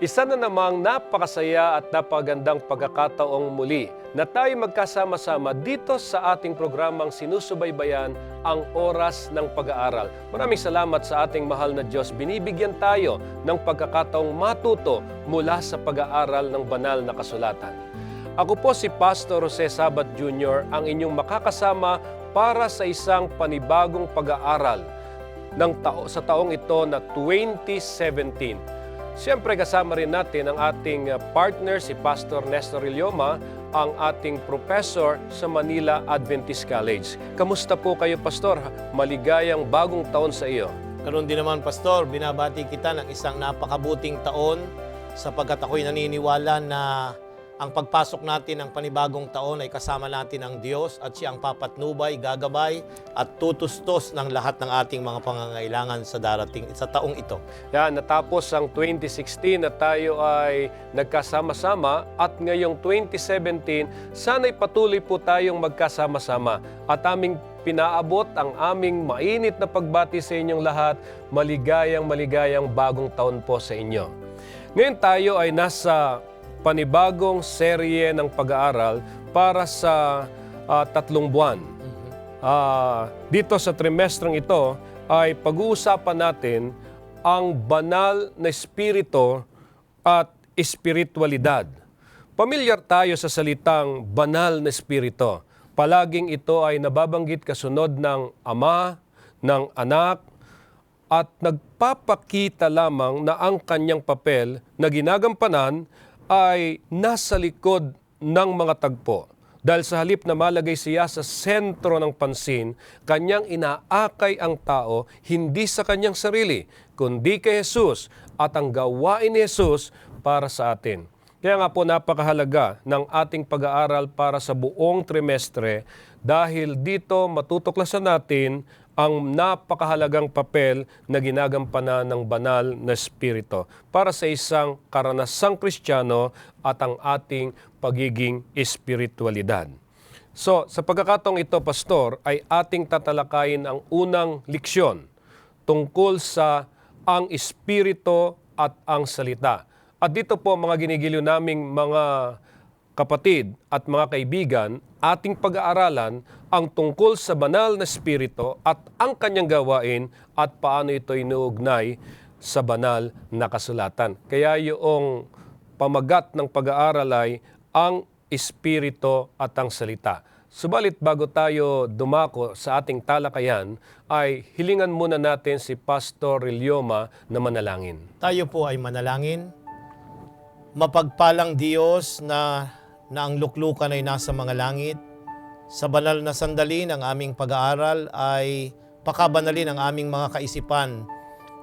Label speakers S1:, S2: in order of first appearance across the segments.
S1: Isa na namang napakasaya at napagandang pagkakataong muli na tayo magkasama-sama dito sa ating programang sinusubaybayan ang oras ng pag-aaral. Maraming salamat sa ating mahal na Diyos. Binibigyan tayo ng pagkakataong matuto mula sa pag-aaral ng banal na kasulatan. Ako po si Pastor Jose Sabat Jr., ang inyong makakasama para sa isang panibagong pag-aaral sa taong ito na 2017. Siyempre kasama rin natin ang ating partner, si Pastor Nestor Ilioma, ang ating professor sa Manila Adventist College. Kamusta po kayo, Pastor? Maligayang bagong taon sa iyo.
S2: Ganoon din naman, Pastor, binabati kita ng isang napakabuting taon sapagkat ako'y naniniwala na ang pagpasok natin ng panibagong taon ay kasama natin ang Diyos at siya ang papatnubay, gagabay at tutustos ng lahat ng ating mga pangangailangan sa taong ito.
S1: Yan, natapos ang 2016 na tayo ay nagkasama-sama at ngayong 2017, sana'y patuloy po tayong magkasama-sama at aming pinaabot ang aming mainit na pagbati sa inyong lahat. Maligayang bagong taon po sa inyo. Ngayon tayo ay nasa panibagong serye ng pag-aaral para sa 3 buwan. Dito sa trimestrong ito ay pag-uusapan natin ang banal na espiritu at espiritualidad. Pamilyar tayo sa salitang banal na espiritu. Palaging ito ay nababanggit kasunod ng Ama, ng Anak, at nagpapakita lamang na ang kanyang papel na ginagampanan ay nasa likod ng mga tagpo. Dahil sa halip na malagay siya sa sentro ng pansin, kanyang inaakay ang tao hindi sa kanyang sarili, kundi kay Jesus at ang gawain ni Jesus para sa atin. Kaya nga po napakahalaga ng ating pag-aaral para sa buong trimestre dahil dito matutuklasan natin ang napakahalagang papel na ginagampanan ng banal na espiritu para sa isang karanasang Kristiyano at ang ating pagiging espiritualidad. So, sa pagkakataong ito, Pastor, ay ating tatalakayin ang unang leksyon tungkol sa ang espiritu at ang salita. At dito po mga ginigiliw naming mga kapatid at mga kaibigan, ating pag-aaralan ang tungkol sa banal na espiritu at ang kanyang gawain at paano ito inuugnay sa banal na kasulatan. Kaya yung pamagat ng pag-aaral ay ang espiritu at ang salita. Subalit bago tayo dumako sa ating talakayan, ay hilingan muna natin si Pastor Ilioma na manalangin.
S2: Tayo po ay manalangin. Mapagpalang Diyos na ang luklukan ay nasa mga langit. Sa banal na sandali ng aming pag-aaral ay pakabanalin ang aming mga kaisipan.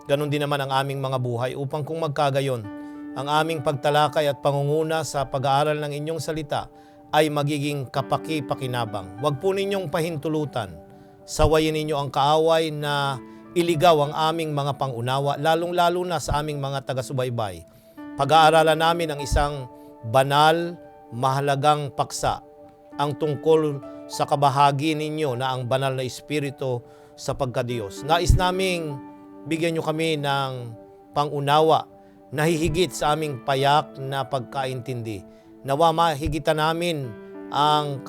S2: Ganon din naman ang aming mga buhay upang kung magkagayon, ang aming pagtalakay at pangunguna sa pag-aaral ng inyong salita ay magiging kapaki-pakinabang. Huwag po ninyong pahintulutan. Sawayin ninyo ang kaaway na iligaw ang aming mga pangunawa, lalong-lalo na sa aming mga taga-subaybay. Pag-aaralan namin ang isang banal, mahalagang paksa, ang tungkol sa kabahagi ninyo na ang banal na espiritu sa pagkadiyos. Nais naming bigyan nyo kami ng pangunawa na hihigit sa aming payak na pagkaintindi. Nawa mahigitan namin ang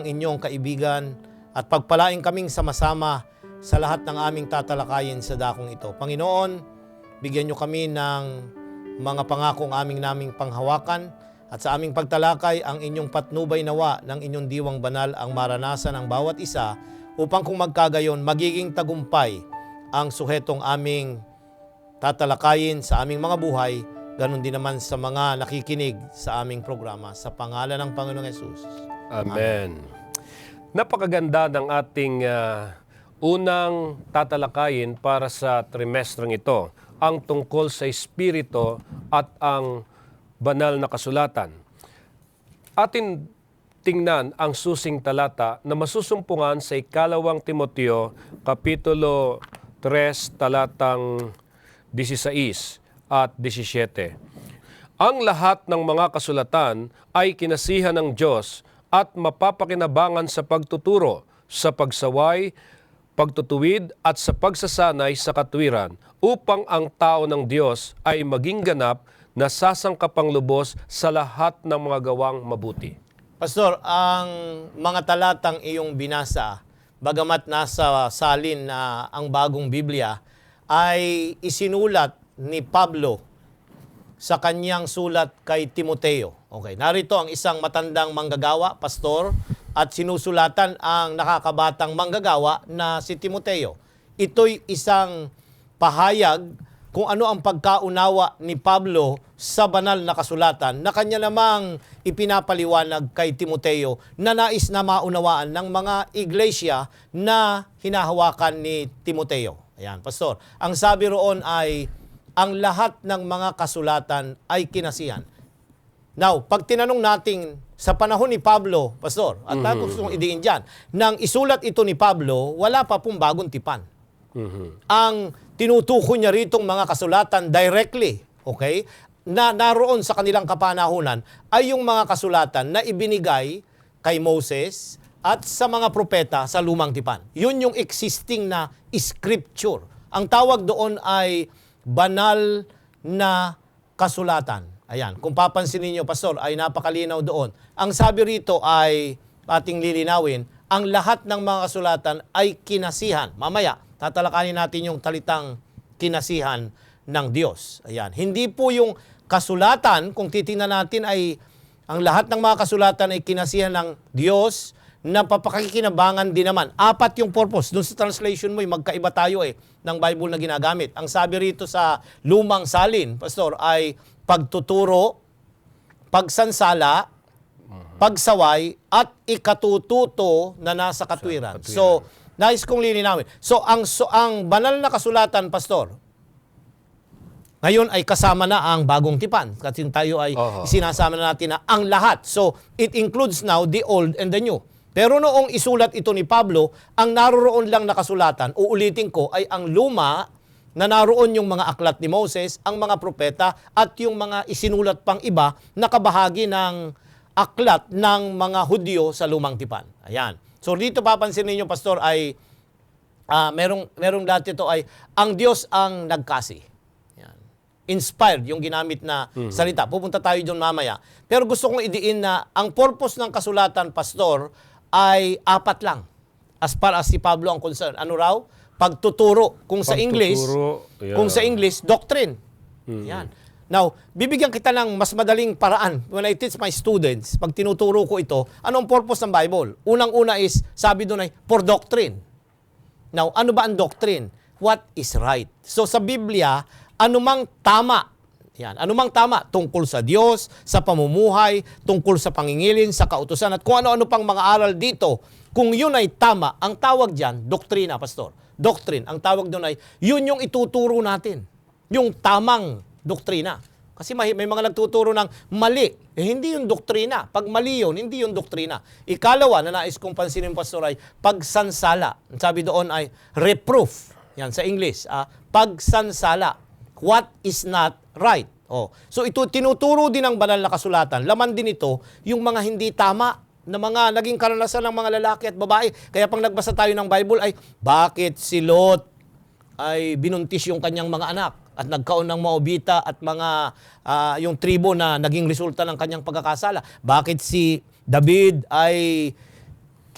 S2: inyong kaibigan at pagpalain kaming sama-sama sa lahat ng aming tatalakayin sa dakong ito. Panginoon, bigyan nyo kami ng mga pangakong naming panghawakan at sa aming pagtalakay ang inyong patnubay nawa ng inyong diwang banal ang maranasan ng bawat isa upang kung magkagayon magiging tagumpay ang suhetong aming tatalakayin sa aming mga buhay, ganun din naman sa mga nakikinig sa aming programa. Sa pangalan ng Panginoong Hesus.
S1: Amen. Napakaganda ng ating unang tatalakayin para sa trimestrong ito, ang tungkol sa espiritu at ang banal na kasulatan. Atin tingnan ang susing talata na masusumpungan sa 2 Timoteo, Kapitulo 3, talatang 16 at 17. Ang lahat ng mga kasulatan ay kinasihan ng Diyos at mapapakinabangan sa pagtuturo, sa pagsaway, pagtutuwid at sa pagsasanay sa katwiran upang ang tao ng Diyos ay maging ganap nasasangkapang lubos sa lahat ng mga gawang mabuti.
S2: Pastor, ang mga talatang iyong binasa, bagamat nasa salin na ang bagong Biblia, ay isinulat ni Pablo sa kanyang sulat kay Timoteo. Okay, narito ang isang matandang manggagawa, pastor, at sinusulatan ang nakakabatang manggagawa na si Timoteo. Ito'y isang pahayag kung ano ang pagkaunawa ni Pablo sa banal na kasulatan na kanya namang ipinapaliwanag kay Timoteo na nais na maunawaan ng mga iglesia na hinahawakan ni Timoteo. Ayan, pastor. Ang sabi roon ay, ang lahat ng mga kasulatan ay kinasihan. Now, pag tinanong natin sa panahon ni Pablo, pastor, at gusto kong idiin dyan, nang isulat ito ni Pablo, wala pa pong bagong tipan. Ang tinutukoy niya ritong mga kasulatan directly, okay, na naroon sa kanilang kapanahunan ay yung mga kasulatan na ibinigay kay Moses at sa mga propeta sa lumang tipan. Yun yung existing na scripture. Ang tawag doon ay banal na kasulatan. Ayan, kung papansin niyo, pastor, ay napakalinaw doon. Ang sabi rito ay ating lilinawin, ang lahat ng mga kasulatan ay kinasihan. Mamaya, tatalakayin natin yung talitang kinasihan ng Diyos. Ayan. Hindi po yung kasulatan, kung titingnan natin ay ang lahat ng mga kasulatan ay kinasihan ng Diyos na papakikinabangan din naman. Apat yung purpose. Doon sa translation mo, magkaiba tayo ng Bible na ginagamit. Ang sabi rito sa lumang salin, pastor, ay pagtuturo, pagsansala, pagsaway, at ikatututo na nasa katwiran. So, nais kong lilinawin. So, ang banal na kasulatan, pastor, ngayon ay kasama na ang bagong tipan. Kasi tayo ay sinasama na natin na ang lahat. So, it includes now the old and the new. Pero noong isulat ito ni Pablo, ang naroon lang na kasulatan, uulitin ko, ay ang luma na naroon yung mga aklat ni Moses, ang mga propeta, at yung mga isinulat pang iba na kabahagi ng aklat ng mga Hudyo sa lumang tipan. Ayan. So dito papansin ninyo, pastor, ay merong dati ito ay ang Diyos ang nagkasi. Ayan. Inspired yung ginamit na salita. Pupunta tayo doon mamaya. Pero gusto kong idiin na ang purpose ng kasulatan, pastor, ay apat lang. As far as si Pablo ang concern. Ano raw? Pagtuturo. Kung sa English, doctrine. Yan. Now, bibigyan kita ng mas madaling paraan. When I teach my students, pag tinuturo ko ito, anong purpose ng Bible? Unang-una is, sabi doon ay, for doctrine. Now, ano ba ang doctrine? What is right? So sa Biblia, anumang tama, yan, anumang tama tungkol sa Diyos, sa pamumuhay, tungkol sa pangingilin, sa kautusan, at kung ano-ano pang mga aral dito, kung yun ay tama, ang tawag dyan, doktrina, pastor. Doctrine, ang tawag doon ay, yun yung ituturo natin. Yung tamang doktrina. Kasi may mga nagtuturo ng mali. Hindi yung doktrina. Pag mali yun, hindi yung doktrina. Ikalawa na nais kong pansinin, pastor, ay pagsansala. Ang sabi doon ay reproof. Yan, sa English. Pagsansala. What is not right. So ito, tinuturo din ng banal na kasulatan. Laman din ito, yung mga hindi tama na mga naging karanasan ng mga lalaki at babae. Kaya pang nagbasa tayo ng Bible ay, bakit si Lot ay binuntis yung kanyang mga anak at nagkaon ng Moabita at mga yung tribo na naging resulta ng kanyang pagkakasala? Bakit si David ay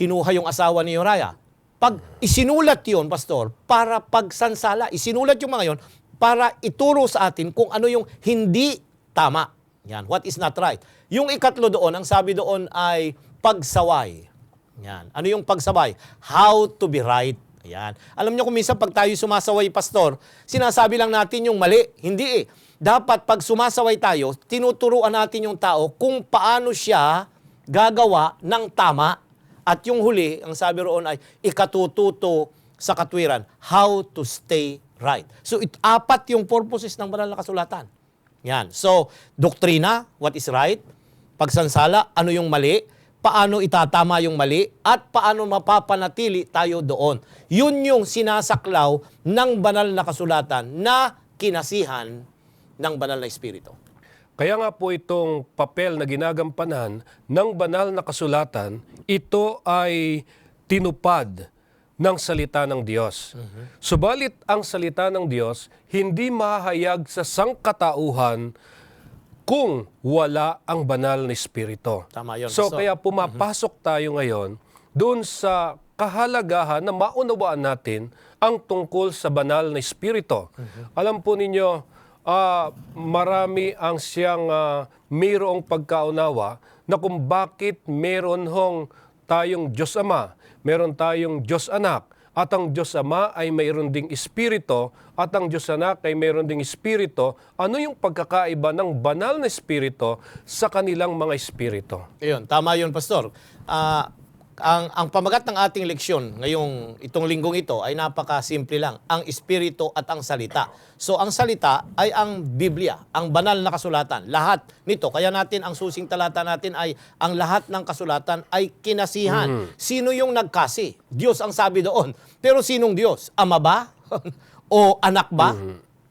S2: kinuha yung asawa ni Uriah? Pag isinulat yun, pastor, para pagsansala, isinulat yung mga yon para ituro sa atin kung ano yung hindi tama. Yan, what is not right. Yung ikatlo doon, ang sabi doon ay pagsaway. Yan. Ano yung pagsaway? How to be right. Yan. Alam niyo kung minsan pag tayo sumasaway, pastor, sinasabi lang natin yung mali. Hindi Dapat pag sumasaway tayo, tinuturuan natin yung tao kung paano siya gagawa ng tama. At yung huli, ang sabi roon ay ikatututo sa katwiran. How to stay right. So, apat yung purposes ng banal na kasulatan. Yan. So, doktrina, what is right? Pagsansala, ano yung mali? Paano itatama yung mali? At paano mapapanatili tayo doon? Yun yung sinasaklaw ng banal na kasulatan na kinasihan ng banal na espiritu.
S1: Kaya nga po itong papel na ginagampanan ng banal na kasulatan, ito ay tinupad ng salita ng Diyos. Subalit ang salita ng Diyos hindi mahayag sa sangkatauhan kung wala ang banal na Espiritu.
S2: Tama yun,
S1: So
S2: Pastor.
S1: kaya pumapasok tayo ngayon doon sa kahalagahan na maunawaan natin ang tungkol sa banal na Espiritu. Alam po ninyo, marami ang siyang mayroong pagkaunawa na kung bakit meron tayong Diyos Ama, meron tayong Diyos Anak, at ang Diyos Ama ay mayroon ding Espiritu, at ang Diyos Anak ay mayroon ding Espiritu. Ano yung pagkakaiba ng banal na Espiritu sa kanilang mga Espiritu?
S2: Ayun, tama yun, Pastor. Ang pamagat ng ating leksyon ngayong itong linggong ito ay napaka-simple lang. Ang Espiritu at ang salita. So ang salita ay ang Biblia, ang banal na kasulatan. Lahat nito. Kaya natin, ang susing talata natin ay ang lahat ng kasulatan ay kinasihan. Sino yung nagkasi? Diyos ang sabi doon. Pero sinong Diyos? Ama ba? O anak ba?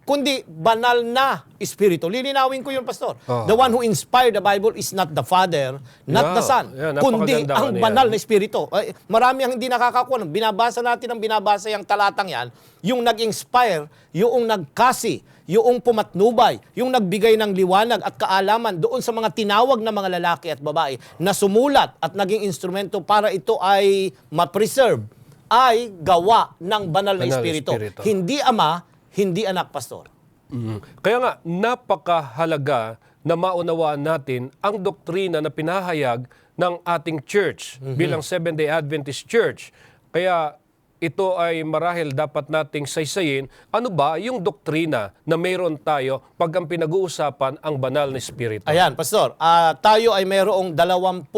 S2: Kundi banal na Espiritu. Lilinawin ko yun, Pastor. The one who inspired the Bible is not the Father, not the Son, kundi
S1: napakaganda
S2: ang banal na Espiritu. Marami ang hindi nakakakuha. Binabasa natin ang binabasa yung talatang yan, yung nag-inspire, yung nagkasi, yung pumatnubay, yung nagbigay ng liwanag at kaalaman doon sa mga tinawag na mga lalaki at babae na sumulat at naging instrumento para ito ay ma-preserve, ay gawa ng banal na Espiritu. Hindi Ama, hindi anak, Pastor.
S1: Kaya nga, napakahalaga na maunawaan natin ang doktrina na pinahayag ng ating church bilang Seventh-day Adventist Church. Kaya ito ay marahil dapat nating saysayin, ano ba yung doktrina na mayroon tayo pag ang pinag-uusapan ang banal na Espiritu?
S2: Ayan, Pastor. Tayo ay mayroong 28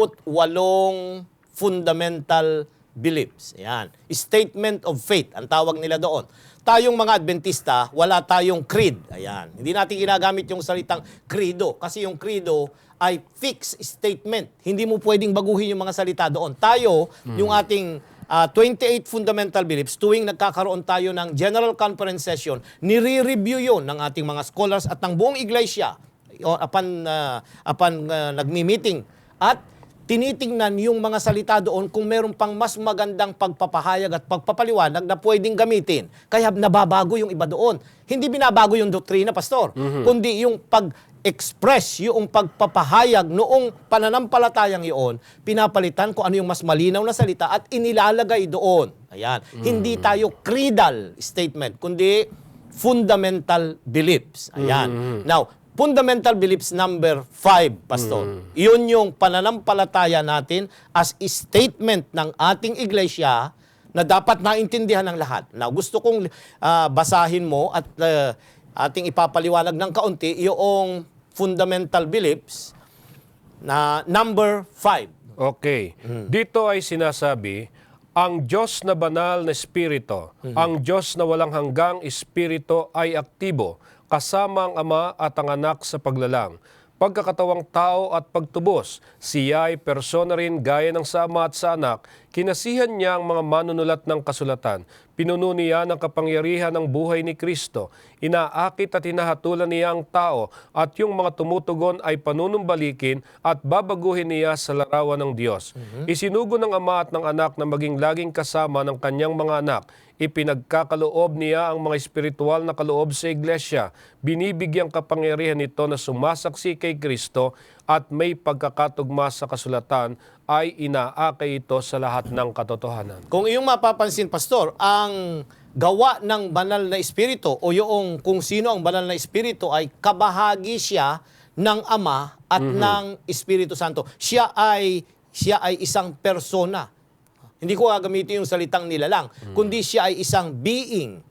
S2: fundamental beliefs. Ayan. Statement of faith, ang tawag nila doon. Tayong mga Adventista, wala tayong creed. Ayan. Hindi natin ginagamit yung salitang credo kasi yung credo ay fixed statement. Hindi mo pwedeng baguhin yung mga salita doon. Tayo, yung ating 28 fundamental beliefs, tuwing nagkakaroon tayo ng General Conference session, nire-review yun ng ating mga scholars at ng buong iglesia upon nagmi-meeting. At tinitingnan yung mga salita doon kung meron pang mas magandang pagpapahayag at pagpapaliwanag na pwedeng gamitin. Kaya nababago yung iba doon. Hindi binabago yung doktrina, Pastor, kundi yung pag-express, yung pagpapahayag noong pananampalatayang iyon, pinapalitan kung ano yung mas malinaw na salita at inilalagay doon. Ayan. Hindi tayo creedal statement, kundi fundamental beliefs. Ayan. Now, fundamental beliefs number 5, Pastor. Iyon yung pananampalataya natin as statement ng ating iglesia na dapat naintindihan ng lahat. Now, gusto kong basahin mo at ating ipapaliwanag ng kaunti yung fundamental beliefs na number 5.
S1: Okay. Dito ay sinasabi, ang Diyos na banal na Espiritu, ang Diyos na walang hanggang Espiritu ay aktibo, kasama ang Ama at ang Anak sa paglalang. Pagkakatawang tao at pagtubos, siya ay persona rin gaya ng sa Ama at sa Anak, kinasihan niya ang mga manunulat ng kasulatan. Pinuno niya ng kapangyarihan ng buhay ni Kristo. Inaakit at hinahatulan niya ang tao at yung mga tumutugon ay panunumbalikin at babaguhin niya sa larawan ng Diyos. Isinugo ng Ama at ng Anak na maging laging kasama ng kanyang mga anak. Ipinagkakaloob niya ang mga espiritual na kaloob sa iglesia. Binibigyang kapangyarihan nito na sumasaksi kay Kristo at may pagkakatugma sa kasulatan ay inaakay ito sa lahat ng katotohanan.
S2: Kung iyong mapapansin, Pastor, ang gawa ng banal na Espiritu o yung kung sino ang banal na Espiritu ay kabahagi siya ng Ama at ng Espiritu Santo. Siya ay isang persona. Hindi ko gagamitin yung salitang nilalang, kundi siya ay isang being,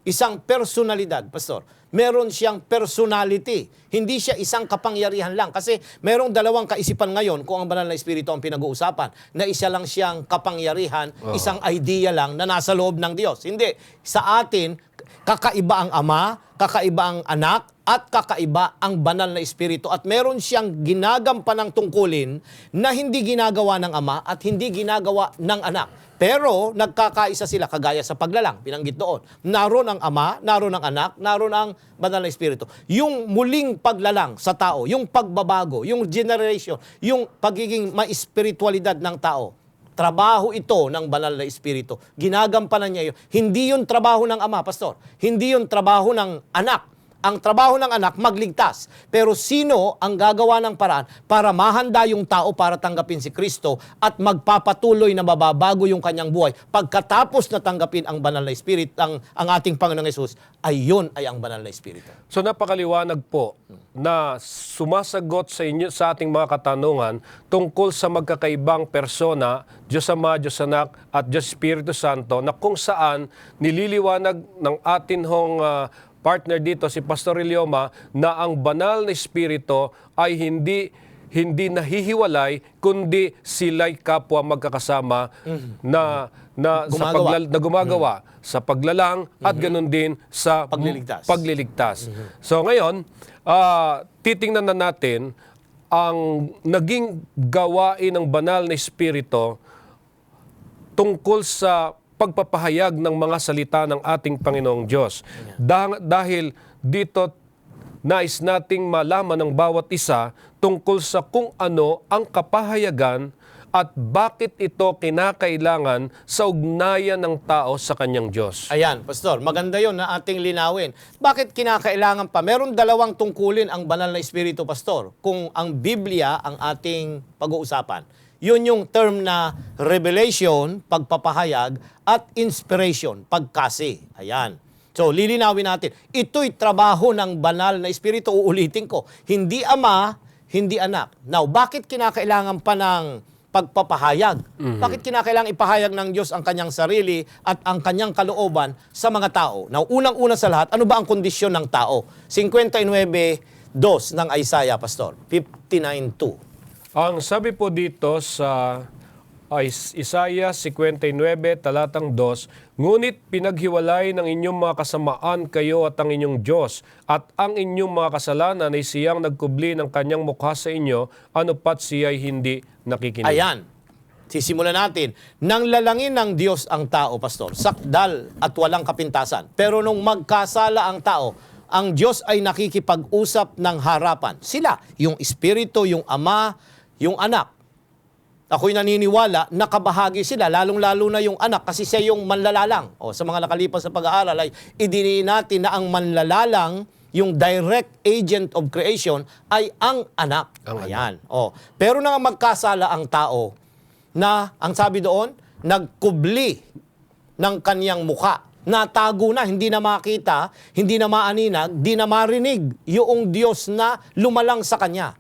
S2: isang personalidad, Pastor. Meron siyang personality. Hindi siya isang kapangyarihan lang. Kasi merong dalawang kaisipan ngayon kung ang banal na Espiritu ang pinag-uusapan, na isa lang siyang kapangyarihan, isang idea lang na nasa loob ng Diyos. Hindi. Sa atin, kakaiba ang Ama, kakaiba ang Anak, at kakaiba ang banal na Espiritu. At meron siyang ginagampanang tungkulin na hindi ginagawa ng Ama at hindi ginagawa ng Anak. Pero nagkakaisa sila kagaya sa paglalang, binanggit doon. Naroon ang Ama, naroon ang Anak, naroon ang banal na Espiritu. Yung muling paglalang sa tao, yung pagbabago, yung generation, yung pagiging ma-espiritualidad ng tao, trabaho ito ng banal na Espiritu. Ginagampanan niya yun. Hindi yun trabaho ng Ama, Pastor. Hindi yun trabaho ng Anak. Ang trabaho ng anak, magligtas. Pero sino ang gagawa ng paraan para mahanda yung tao para tanggapin si Kristo at magpapatuloy na mababago yung kanyang buhay pagkatapos na tanggapin ang banal na Espiritu, ang ating Panginoong Yesus, ay yun ay ang banal na Espiritu.
S1: So napakaliwanag po na sumasagot sa inyo sa ating mga katanungan tungkol sa magkakaibang persona, Diyos Ama, Diyos Anak at Diyos Espiritu Santo, na kung saan nililiwanag ng atin hong partner dito, si Pastor Ilioma, na ang banal na Espiritu ay hindi nahihiwalay, kundi sila'y kapwa magkakasama na gumagawa sa paglalang at ganun din sa pagliligtas. So ngayon, titingnan na natin ang naging gawain ng banal na Espiritu tungkol sa pagpapahayag ng mga salita ng ating Panginoong Diyos. Dahil dito nais nating malaman ng bawat isa tungkol sa kung ano ang kapahayagan at bakit ito kinakailangan sa ugnayan ng tao sa kanyang Diyos.
S2: Ayan, Pastor, maganda yon na ating linawin. Bakit kinakailangan pa? Meron dalawang tungkulin ang banal na Espiritu, Pastor. Kung ang Biblia ang ating pag-uusapan, yun yung term na revelation, pagpapahayag, at inspiration, pagkasi. Ayan. So, lilinawin natin. Ito'y trabaho ng banal na Espiritu. Uulitin ko. Hindi ama, hindi anak. Now, bakit kinakailangan pa ng pagpapahayag? Bakit kinakailangan ipahayag ng Diyos ang kanyang sarili at ang kanyang kalooban sa mga tao? Now, unang-una sa lahat, ano ba ang kondisyon ng tao? 59:2 ng Isaiah, Pastor. 59:2.
S1: Ang sabi po dito sa Isaiah 59, talatang 2, ngunit pinaghiwalay ng inyong mga kasamaan kayo at ang inyong Diyos, at ang inyong mga kasalanan ay siyang nagkubli ng kanyang mukha sa inyo, ano pat siya'y hindi nakikinig.
S2: Ayan. Sisimulan natin. Nang lalangin ng Diyos ang tao, Pastor, sakdal at walang kapintasan. Pero nung magkasala ang tao, ang Diyos ay nakikipag-usap ng harapan. Sila, yung Espiritu, yung Ama, yung anak. Ako'y naniniwala, nakabahagi sila, lalong-lalo na yung anak kasi siya yung manlalalang. O, sa mga nakalipas sa pag-aaral ay idiniin natin na ang manlalalang, yung direct agent of creation, ay ang anak. Ayan. O, pero nang magkasala ang tao, na, ang sabi doon, nagkubli ng kaniyang mukha. Natago na, hindi na makita, hindi na maaninag, di na marinig yung Diyos na lumalang sa kanya.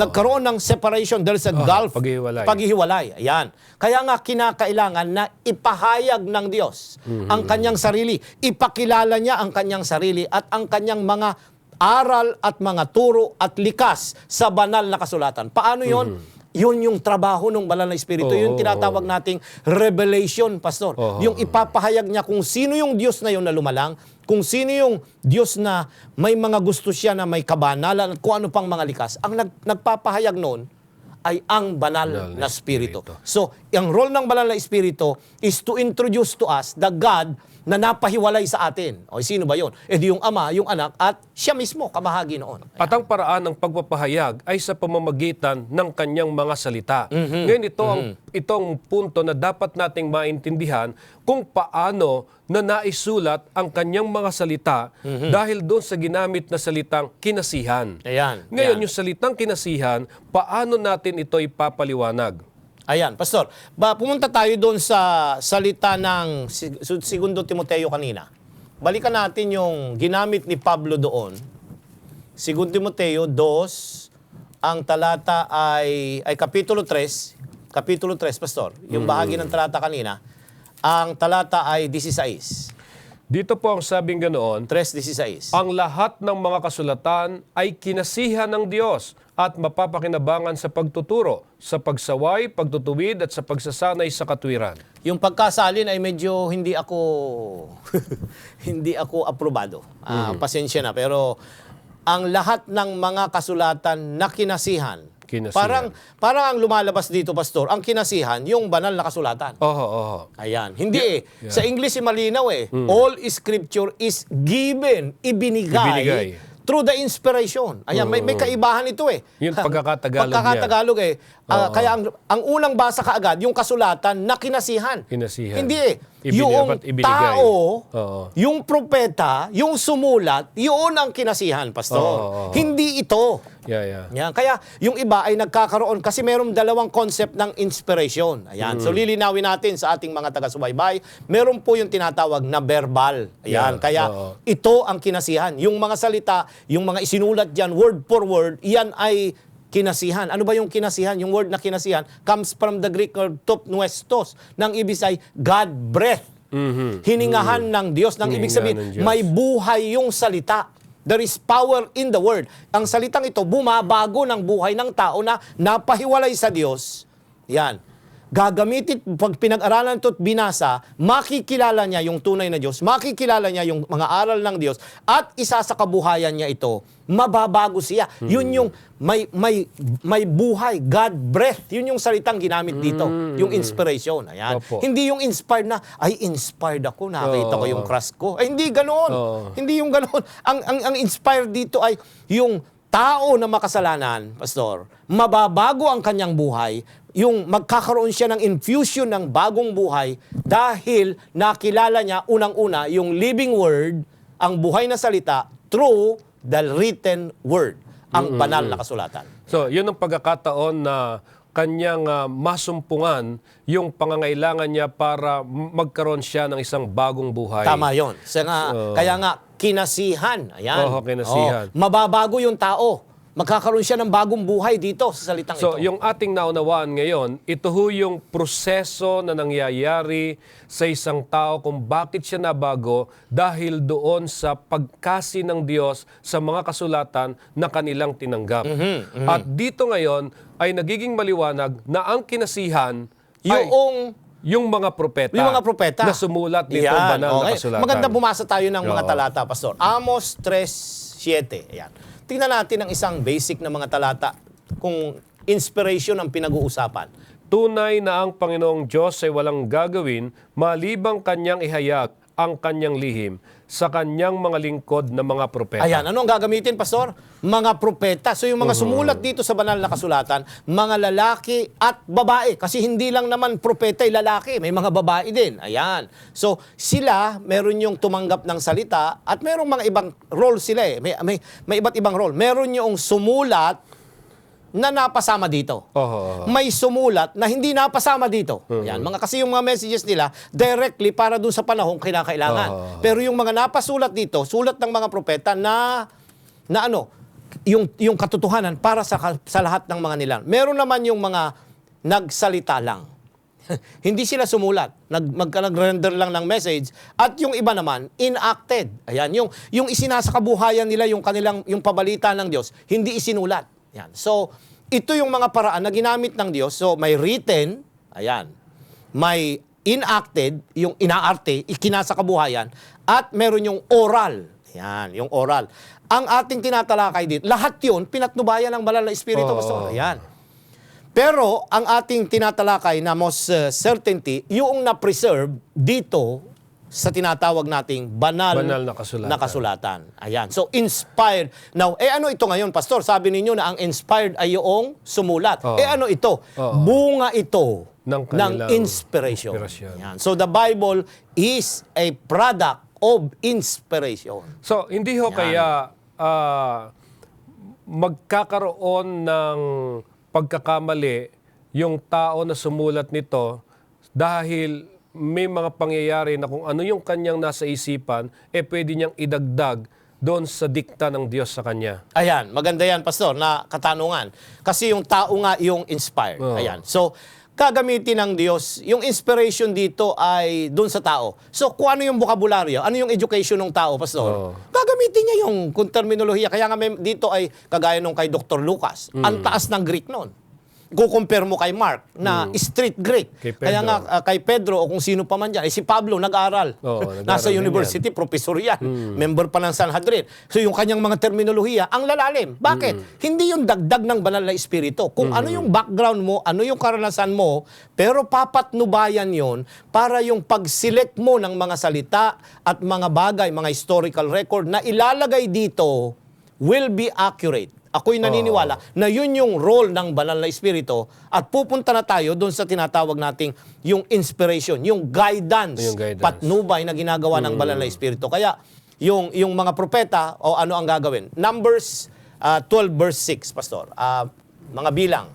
S2: Nagkaroon ng separation, there's a gulf, paghihiwalay. Ayan. Kaya nga kinakailangan na ipahayag ng Diyos ang kanyang sarili. Ipakilala niya ang kanyang sarili at ang kanyang mga aral at mga turo at likas sa banal na kasulatan. Paano yon? Yun yung trabaho ng banal na Espiritu. Yun tinatawag nating revelation, Pastor. Yung ipapahayag niya kung sino yung Diyos na yun na lumalang, kung sino yung Diyos na may mga gusto siya na may kabanalan at kung ano pang mga likas. Ang nagpapahayag noon ay ang banal na Espiritu. So, ang role ng banal na Espiritu is to introduce to us the God na napahiwalay sa atin. O sino ba yun? E di yung Ama, yung Anak, at siya mismo, kabahagi noon.
S1: At ang paraan ng pagpapahayag ay sa pamamagitan ng kanyang mga salita. Ngayon itong punto na dapat nating maintindihan kung paano na naisulat ang kanyang mga salita dahil doon sa ginamit na salitang kinasihan.
S2: Ayan.
S1: Ngayon, yung salitang kinasihan, paano natin ito ipapaliwanag?
S2: Ayan, Pastor. Pumunta tayo doon sa salita ng 2 Timoteo kanina. Balikan natin yung ginamit ni Pablo doon. 2 Timoteo 2, ang talata ay Kapitulo 3. Kapitulo 3, Pastor. Yung bahagi ng talata kanina. Ang talata ay 16.
S1: Dito po ang sabing ganoon,
S2: 3:16.
S1: ang lahat ng mga kasulatan ay kinasihan ng Diyos at mapapakinabangan sa pagtuturo, sa pagsaway, pagtutuwid at sa pagsasanay sa katwiran.
S2: Yung pagkasalin ay medyo hindi ako hindi ako aprobado. Pasensya na, pero ang lahat ng mga kasulatan na kinasihan. Parang ang lumalabas dito, Pastor, ang kinasihan, yung banal na kasulatan. Ayan. Hindi Sa English malinaw All Scripture is given, ibinigay through the inspiration. Ayan, may kaibahan ito
S1: Yung pagkakatagalog
S2: Kaya ang unang basa kaagad, yung kasulatan na kinasihan.
S1: Kinasihan.
S2: Hindi yung
S1: dapat ibinigay.
S2: tao,
S1: Oo.
S2: yung propeta, yung sumulat, yun ang kinasihan, Pastor.
S1: Oo.
S2: Hindi ito.
S1: Yeah.
S2: Yan. Kaya yung iba ay nagkakaroon kasi mayroong dalawang concept ng inspiration. Ayan. So lilinawin natin sa ating mga taga-subaybay, meron po yung tinatawag na verbal. Ayan.
S1: Yeah.
S2: Kaya
S1: Oo.
S2: ito ang kinasihan. Yung mga salita, yung mga isinulat diyan word for word, yan ay kinasihan. Ano ba yung kinasihan? Yung word na kinasihan comes from the Greek word topnuestos. Nang ibig ay God breath. Hiningahan ng Diyos. Nang ibig
S1: Hiningahan
S2: sabihin,
S1: ng Diyos.
S2: may buhay yung salita. There is power in the word. Ang salitang ito, bumabago ng buhay ng tao na napahiwalay sa Diyos. Yan. Gagamitin, pag pinag-aralan ito at binasa, makikilala niya yung tunay na Diyos, makikilala niya yung mga aral ng Diyos, at isa sa kabuhayan niya ito, mababago siya. Yun yung may buhay, God breath. Yun yung salitang ginamit dito, yung inspiration. Ayan.
S1: Opo.
S2: Hindi yung inspired na, ay inspired ako, nakita ko yung crush ko. Ay, hindi ganoon.
S1: Oo.
S2: Hindi yung ganoon. Ang inspired dito ay yung tao na makasalanan, Pastor, mababago ang kanyang buhay, yung magkakaroon siya ng infusion ng bagong buhay dahil nakilala niya unang-una yung living word, ang buhay na salita, through the written word, ang banal na kasulatan.
S1: So, yun ang pagkakataon na kanyang masumpungan yung pangangailangan niya para magkaroon siya ng isang bagong buhay.
S2: Tama yun. Kaya nga, kinasihan. Ayan.
S1: Oo, kinasihan.
S2: Mababago yung tao. Magkakaroon siya ng bagong buhay dito sa salitang
S1: So,
S2: ito.
S1: yung ating naunawaan ngayon, ito ho yung proseso na nangyayari sa isang tao kung bakit siya nabago dahil doon sa pagkasi ng Diyos sa mga kasulatan na kanilang tinanggap. At dito ngayon ay nagiging maliwanag na ang kinasihan ay yung mga propeta.
S2: Yung mga propeta.
S1: Na sumulat nitong banal na kasulatan.
S2: Maganda bumasa tayo ng mga
S1: Oo.
S2: talata, Pastor. Amos 3:7. Ayan. Tingnan natin ang isang basic na mga talata kung inspiration ang pinag-uusapan.
S1: Tunay na ang Panginoong Diyos ay walang gagawin malibang kanyang ihayag ang kanyang lihim sa kanyang mga lingkod na mga propeta.
S2: Ayan, ano ang gagamitin, Pastor? Mga propeta. So yung mga sumulat dito sa banal na kasulatan, mga lalaki at babae. Kasi hindi lang naman propeta ay lalaki, may mga babae din. Ayan. So sila, meron yung tumanggap ng salita at merong mga ibang role sila eh. May iba't ibang role. Meron yung sumulat na napasama dito. May sumulat na hindi napasama dito. Yan, kasi yung mga messages nila directly para dun sa panahong kinakailangan. Pero yung mga napasulat dito, sulat ng mga propeta na yung katotohanan para sa lahat ng mga nilang. Meron naman yung mga nagsalita lang. Hindi sila sumulat. Nag-render lang ng message. At yung iba naman, enacted. Ayan, yung isinasakabuhayan nila yung pabalita ng Diyos, hindi isinulat. Yan. So, ito yung mga paraan na ginamit ng Diyos. So, may written, ayan, may enacted, yung inaarte, ikinasa kabuhayan, at meron yung oral. Yan, yung oral. Ang ating tinatalakay dito, lahat yun, pinatnubayan ng banal na Espiritu. Pastor. Ayan. Pero, ang ating tinatalakay na most certainty, yung na-preserve dito, sa tinatawag nating banal na kasulatan. Ayan. So, inspired. Now, ano ito ngayon, Pastor? Sabi ninyo na ang inspired ay yung sumulat. Ano ito? Bunga ito ng inspiration. Ayan. So, the Bible is a product of inspiration.
S1: So, hindi ho kaya magkakaroon ng pagkakamali yung tao na sumulat nito dahil may mga pangyayari na kung ano yung kanyang nasa isipan, pwede niyang idagdag doon sa dikta ng Diyos sa kanya.
S2: Ayan, maganda yan, Pastor, na katanungan. Kasi yung tao nga yung inspired. Ayan. So, gagamitin ng Diyos, yung inspiration dito ay doon sa tao. So, kung ano yung bokabularyo, ano yung education ng tao, Pastor, gagamitin niya yung kung terminolohiya. Kaya nga dito ay kagaya nung kay Dr. Lucas. Ang taas ng Greek noon. Kukumpare mo kay Mark na street Greek. Kaya nga kay Pedro o kung sino pa man dyan, si Pablo nag-aral. Nasa university, professor yan. Member pa ng Sanhedrin. So yung kanyang mga terminolohiya, ang lalalim. Bakit? Hindi yung dagdag ng banal na espiritu. Kung ano yung background mo, ano yung karanasan mo, pero papatnubayan yon para yung pag-select mo ng mga salita at mga bagay, mga historical record na ilalagay dito will be accurate. Ako'y naniniwala na yun yung role ng banal na espiritu at pupunta na tayo doon sa tinatawag nating yung inspiration, yung guidance,
S1: Yung guidance.
S2: patnubay na ginagawa ng banal na espiritu. Kaya yung mga propeta o ano ang gagawin? Numbers 12 verse 6, Pastor. Mga bilang.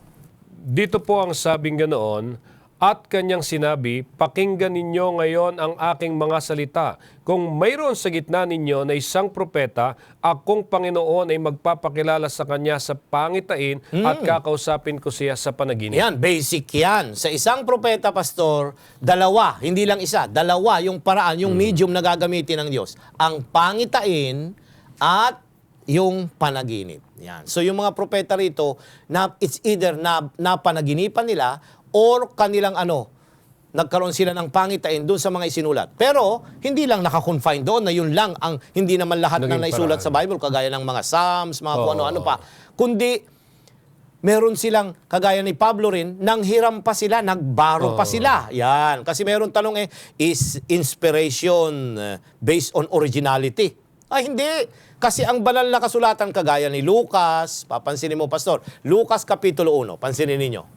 S1: Dito po ang sabing ganoon, at kanyang sinabi, pakinggan ninyo ngayon ang aking mga salita. Kung mayroon sa gitna ninyo na isang propeta, akong Panginoon ay magpapakilala sa kanya sa pangitain at kakausapin ko siya sa panaginip.
S2: Yan, basic yan. Sa isang propeta, Pastor, dalawa, hindi lang isa, dalawa yung paraan, yung medium na gagamitin ng Diyos. Ang pangitain at yung panaginip. Yan. So yung mga propeta rito, it's either na panaginipan nila or kanilang nagkaroon sila ng pangitain doon sa mga isinulat. Pero, hindi lang nakakonfine doon na yun lang ang hindi naman lahat ng naisulat sa Bible, kagaya ng mga Psalms, mga kung ano-ano pa. Kundi, meron silang, kagaya ni Pablo rin, nanghiram pa sila, nagbaro pa sila. Yan. Kasi meron tanong is inspiration based on originality? Ay, hindi. Kasi ang banal na kasulatan, kagaya ni Lucas, papansinin mo, Pastor, Lucas Kapitulo 1, pansinin ninyo.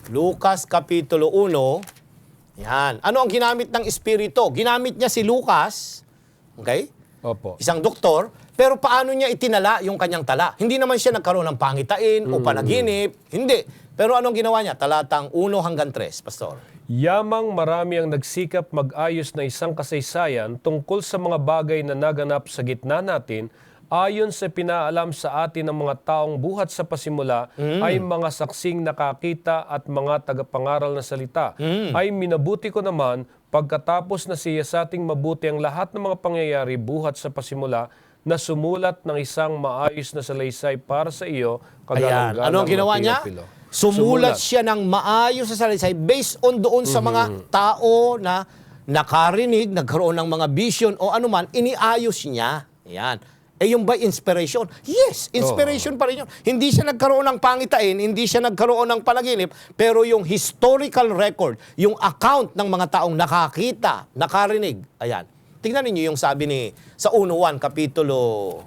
S2: Lucas Kapitulo 1, yan. Ano ang ginamit ng Espiritu? Ginamit niya si Lucas, okay?
S1: Opo.
S2: Isang doktor, pero paano niya itinala yung kanyang tala? Hindi naman siya nagkaroon ng pangitain o panaginip. Hindi. Pero anong ginawa niya? Talatang 1 hanggang 3, Pastor.
S1: Yamang marami ang nagsikap mag-ayos na isang kasaysayan tungkol sa mga bagay na naganap sa gitna natin ayon sa pinaalam sa atin ng mga taong buhat sa pasimula ay mga saksing nakakita at mga tagapangaral na salita. Ay minabuti ko naman pagkatapos na siya sa ating mabuti ang lahat ng mga pangyayari buhat sa pasimula na sumulat ng isang maayos na salaysay para sa iyo.
S2: Ayan. Ano ang ginawa niya? Sumulat siya ng maayos na salaysay based on doon sa mga tao na nakarinig, nagkaroon ng mga vision o anuman, iniayos niya. Ayan. Yung by inspiration? Yes, inspiration pa rin yun. Hindi siya nagkaroon ng pangitain, hindi siya nagkaroon ng panaginip, pero yung historical record, yung account ng mga taong nakakita, nakarinig, ayan. Tingnan niyo yung sabi sa 1:1, Kapitulo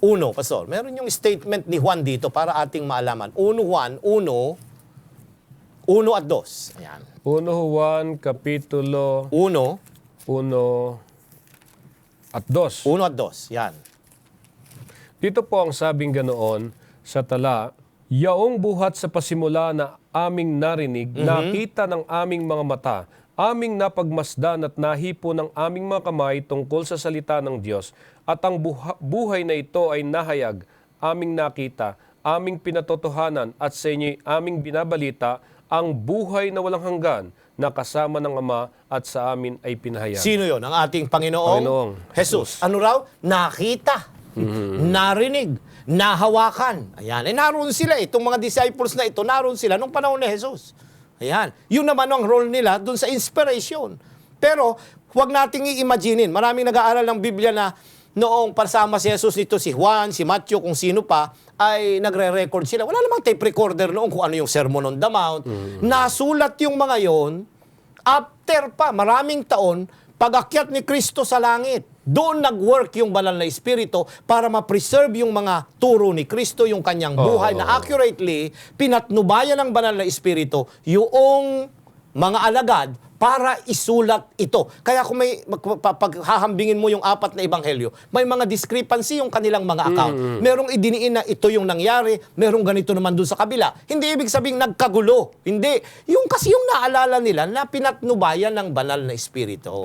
S2: 1, Pastor. Meron yung statement ni Juan dito para ating maalaman. 1:1, 1 at 2. Ayan.
S1: 1 Juan Kapitulo
S2: 1
S1: at 2.
S2: 1 at 2, yan.
S1: Dito po ang sabing ganoon sa tala, yaong buhat sa pasimula na aming narinig, nakita ng aming mga mata, aming napagmasdan at nahipo ng aming mga kamay tungkol sa salita ng Diyos, at ang buhay na ito ay nahayag, aming nakita, aming pinatotohanan at sa inyo'y aming binabalita, ang buhay na walang hanggan na kasama ng Ama at sa amin ay pinahayag.
S2: Sino yon? Ang ating Panginoong Jesus. Ano raw? Nakita. Narinig, nahawakan. Ayan. Naroon sila. Itong mga disciples na ito, naroon sila nung panahon ni Jesus. Ayan. Yun naman ang role nila dun sa inspiration. Pero, huwag nating i-imaginein. Maraming nag-aaral ng Biblia na noong pasama si Jesus nito, si Juan, si Matthew, kung sino pa, ay nagre-record sila. Wala namang tape recorder noong kung ano yung Sermon on the Mount. Nasulat yung mga yon after pa, maraming taon, pag-akyat ni Kristo sa langit. Doon nag-work yung banal na espiritu para ma-preserve yung mga turo ni Kristo, yung kanyang buhay na accurately pinatnubayan ng banal na espiritu yung mga alagad para isulat ito. Kaya kung may paghahambingin mo yung 4 na ebanghelyo, may mga discrepancy yung kanilang mga account. Merong idiniin na ito yung nangyari, merong ganito naman dun sa kabila. Hindi ibig sabing nagkagulo. Hindi. Kasi yung naalala nila na pinatnubayan ng banal na espiritu.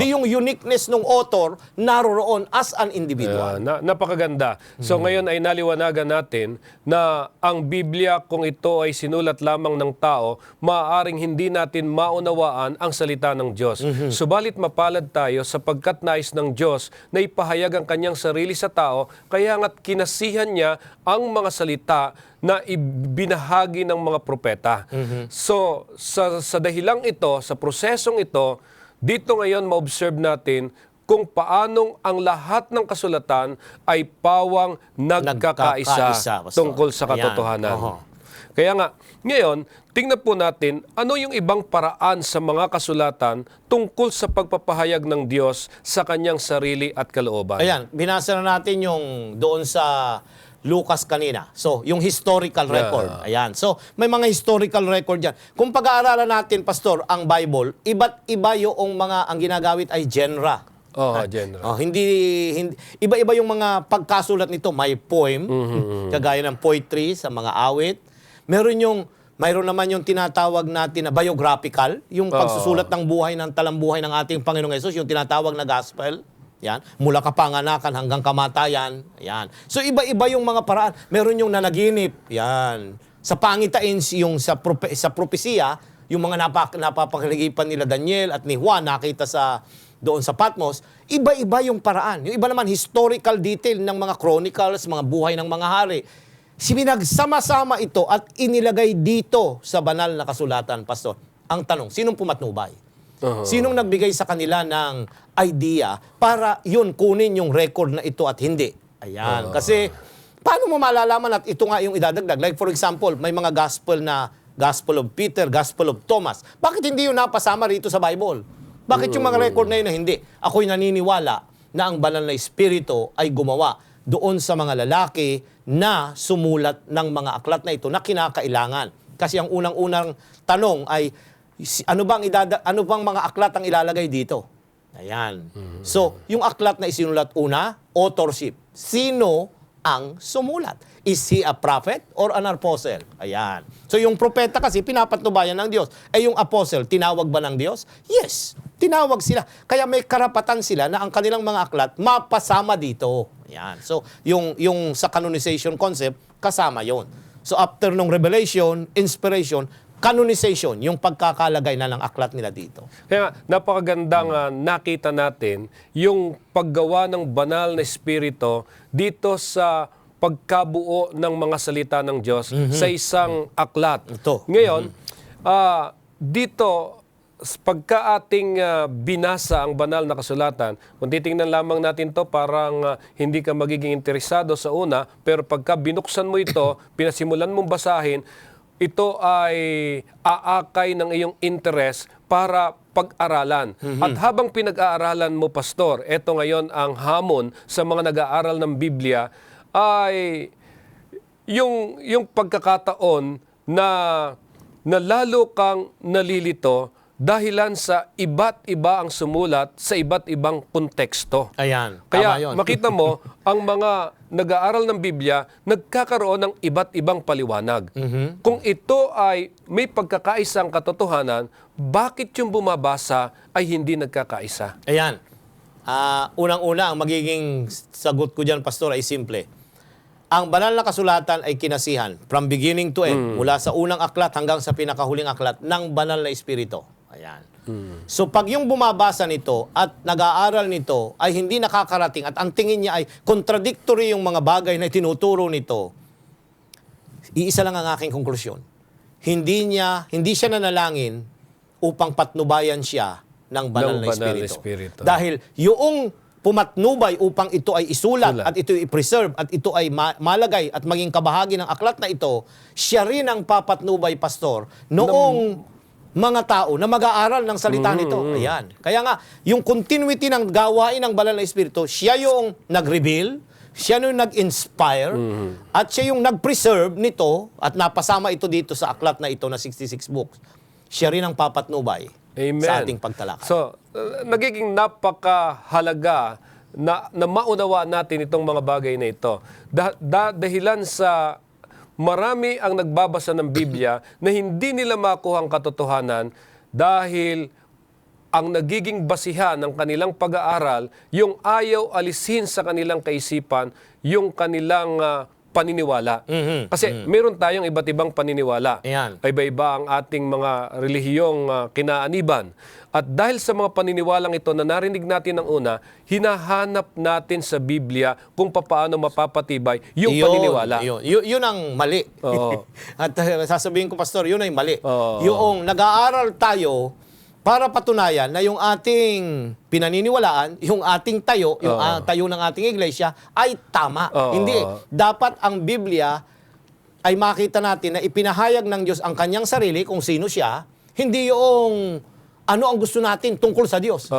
S2: Di yung uniqueness ng author naroroon as an individual.
S1: Napakaganda. So ngayon ay naliwanagan natin na ang Biblia, kung ito ay sinulat lamang ng tao, maaaring hindi natin maunawaan ang salita ng Diyos. Subalit mapalad tayo sapagkat nais ng Diyos na ipahayag ang kanyang sarili sa tao, kaya nga't kinasihan niya ang mga salita na ibinahagi ng mga propeta. So, sa dahilang ito, sa prosesong ito, dito ngayon ma-observe natin kung paanong ang lahat ng kasulatan ay pawang nagkakaisa tungkol sa katotohanan. Kaya nga, ngayon, tingnan po natin ano yung ibang paraan sa mga kasulatan tungkol sa pagpapahayag ng Diyos sa kanyang sarili at kalooban.
S2: Ayan, binasa na natin yung doon sa Lucas kanina. So, yung historical record. Ayan. So, may mga historical record yan. Kung pag-aaralan natin, Pastor, ang Bible, iba't iba yung ang ginagamit ay genre.
S1: Genre.
S2: Iba-iba yung mga pagkasulat nito. May poem, kagaya ng poetry sa mga awit. Mayroon naman yung tinatawag natin na biographical, yung pagsusulat ng buhay ng talambuhay ng ating Panginoong Hesus, yung tinatawag na gospel. Yan, mula kapanganakan hanggang kamatayan. Yan. So iba-iba yung mga paraan. Meron yung nanaginip. Yan. Sa pangitain yung sa propesiya, yung mga napapakinagipan nila Daniel at ni Juan nakita doon sa Patmos, iba-iba yung paraan. Yung iba naman historical detail ng mga chronicles, mga buhay ng mga hari. Pinagsama-sama ito at inilagay dito sa banal na kasulatan, Pastor. Ang tanong, sinong pumatnubay? Sinong nagbigay sa kanila ng idea para yun kunin yung record na ito at hindi? Ayan. Kasi, paano mo malalaman at ito nga yung idadagdag? Like for example, may mga gospel na Gospel of Peter, Gospel of Thomas. Bakit hindi yun napasama rito sa Bible? Bakit yung mga record na yun na hindi? Ako'y naniniwala na ang banal na espiritu ay gumawa doon sa mga lalaki na sumulat ng mga aklat na ito na kinakailangan. Kasi ang unang-unang tanong ay, ano bang mga aklat ang ilalagay dito? Ayan. So, yung aklat na isinulat una, authorship. Sino ang sumulat? Is he a prophet or an apostle? Ayan. So, yung propeta kasi pinapatnubayan ng Diyos. Yung apostle, tinawag ba ng Diyos? Yes. Tinawag sila. Kaya may karapatan sila na ang kanilang mga aklat mapasama dito. Ayan. So, yung sa canonization concept, kasama yon. So, after nung revelation, inspiration, canonization, yung pagkakalagay na ng aklat nila dito.
S1: Kaya napakagandang nakita natin yung paggawa ng banal na espiritu dito sa pagkabuo ng mga salita ng Diyos sa isang aklat.
S2: Ito.
S1: Ngayon, dito, pagka ating binasa ang banal na kasulatan, kung titingnan lamang natin to, parang hindi ka magiging interesado sa una, pero pagka binuksan mo ito, pinasimulan mong basahin, ito ay aakay ng iyong interest para pag-aralan. At habang pinag-aaralan mo, Pastor, ito ngayon ang hamon sa mga nag-aaral ng Biblia, ay yung pagkakataon na lalo kang nalilito dahilan sa iba't iba ang sumulat sa iba't ibang konteksto.
S2: Ayan.
S1: Kaya
S2: Tama yun.
S1: makita mo, ang mga nag-aaral ng Biblia, nagkakaroon ng iba't ibang paliwanag. Kung ito ay may pagkakaisang katotohanan, bakit yung bumabasa ay hindi nagkakaisa?
S2: Ayan. Unang-una, ang magiging sagot ko dyan, Pastor, ay simple. Ang banal na kasulatan ay kinasihan from beginning to end, mula sa unang aklat hanggang sa pinakahuling aklat ng banal na espiritu. Ayan. So pag yung bumabasa nito at nag-aaral nito ay hindi nakakarating at ang tingin niya ay contradictory yung mga bagay na tinuturo nito, iisa lang ang aking konklusyon. Hindi siya nanalangin upang patnubayan siya ng banal na espiritu. Dahil yung pumatnubay upang ito ay isulat at ito ay i-preserve at ito ay malagay at maging kabahagi ng aklat na ito, siya rin ang papatnubay, Pastor, noong mga tao na mag-aaral ng salita nito. Ayan. Kaya nga, yung continuity ng gawain ng banal na espiritu, siya yung nag-reveal, siya yung nag-inspire, at siya yung nag-preserve nito at napasama ito dito sa aklat na ito na 66 books. Siya rin ang papatnubay.
S1: Amen.
S2: Sa ating pagtalakay.
S1: So, nagiging napakahalaga na maunawa natin itong mga bagay na ito. Dahilan sa marami ang nagbabasa ng Biblia na hindi nila makuha ang katotohanan dahil ang nagiging basihan ng kanilang pag-aaral, yung ayaw alisin sa kanilang kaisipan, yung kanilang paniniwala. Kasi meron tayong iba't ibang paniniwala.
S2: Ayan.
S1: Iba-iba ang ating mga relihiyong kinaaniban. At dahil sa mga paniniwalang ito na narinig natin ng una, hinahanap natin sa Biblia kung paano mapapatibay yung paniniwala.
S2: Yun ang mali.
S1: Oo.
S2: At sasabihin ko, Pastor, yun ay mali.
S1: Oo.
S2: Yung nag-aaral tayo para patunayan na yung ating pinaniniwalaan, yung ating tayo, yung tayo ng ating iglesia, ay tama. Hindi. Dapat ang Biblia ay makita natin na ipinahayag ng Diyos ang kanyang sarili kung sino siya, hindi yung ano ang gusto natin tungkol sa Diyos.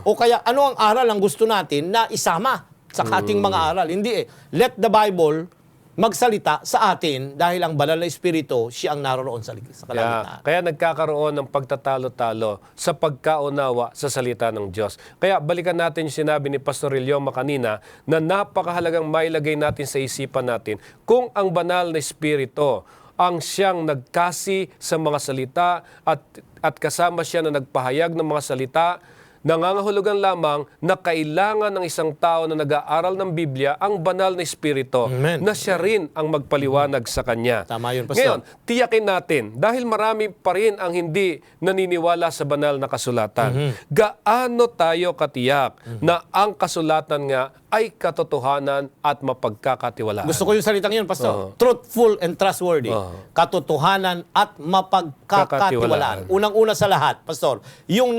S2: O kaya ano ang aral ang gusto natin na isama sa ating mga aral. Hindi Let the Bible magsalita sa atin dahil ang banal na Espiritu, siya ang naroon sa kalagitnaan.
S1: Kaya nagkakaroon ng pagtatalo-talo sa pagkaunawa sa salita ng Diyos. Kaya balikan natin yung sinabi ni Pastor Ilyoma kanina na napakahalagang mailagay natin sa isipan natin kung ang banal na Espiritu ang siyang nagkasi sa mga salita at kasama siya na nagpahayag ng mga salita, nangangahulugan lamang na kailangan ng isang tao na nag-aaral ng Biblia ang banal na Espiritu
S2: Amen.
S1: na siya rin ang magpaliwanag sa Kanya.
S2: Tama yun, Pastor.
S1: Ngayon, tiyakin natin, dahil marami pa rin ang hindi naniniwala sa banal na kasulatan, gaano tayo katiyak na ang kasulatan nga ay katotohanan at mapagkakatiwalaan?
S2: Gusto ko yung salitang yun, Pastor. Truthful and trustworthy. Katotohanan at mapagkakatiwalaan. Unang-una sa lahat, Pastor, yung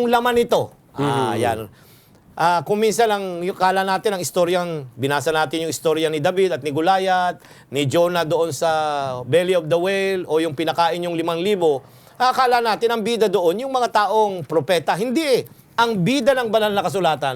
S2: laman nito. Yan. Kung minsan lang, yung kala natin ang istoryang, binasa natin yung istorya ni David at ni Goliath, ni Jonah doon sa belly of the whale, o yung pinakain yung 5,000, akala natin ang bida doon, yung mga taong propeta. Hindi eh. Ang bida ng banal na kasulatan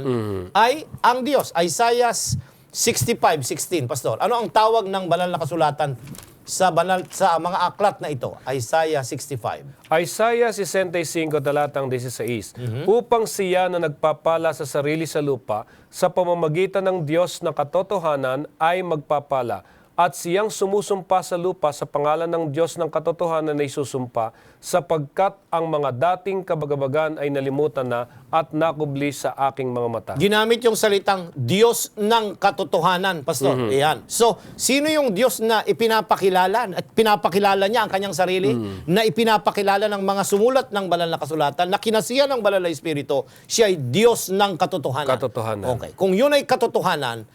S2: ay ang Diyos. Isaiah 65:16, Pastor. Ano ang tawag ng banal na kasulatan sa mga aklat na ito? Isaiah 65.
S1: Isaiah 65, talatang 16, upang siya na nagpapala sa sarili sa lupa, sa pamamagitan ng Diyos ng katotohanan ay magpapala, at siyang sumusumpa sa lupa sa pangalan ng Diyos ng katotohanan na isusumpa, sapagkat ang mga dating kabagabagan ay nalimutan na at nakubli sa aking mga mata.
S2: Ginamit yung salitang Diyos ng katotohanan, Pastor. Ayan. So, sino yung Diyos na ipinapakilala at pinapakilala niya ang kanyang sarili, na ipinapakilala ng mga sumulat ng banal na kasulatan, na kinasiya ng banal na Espiritu, siya ay Diyos ng katotohanan.
S1: Katotohanan.
S2: Okay. Kung yun ay katotohanan,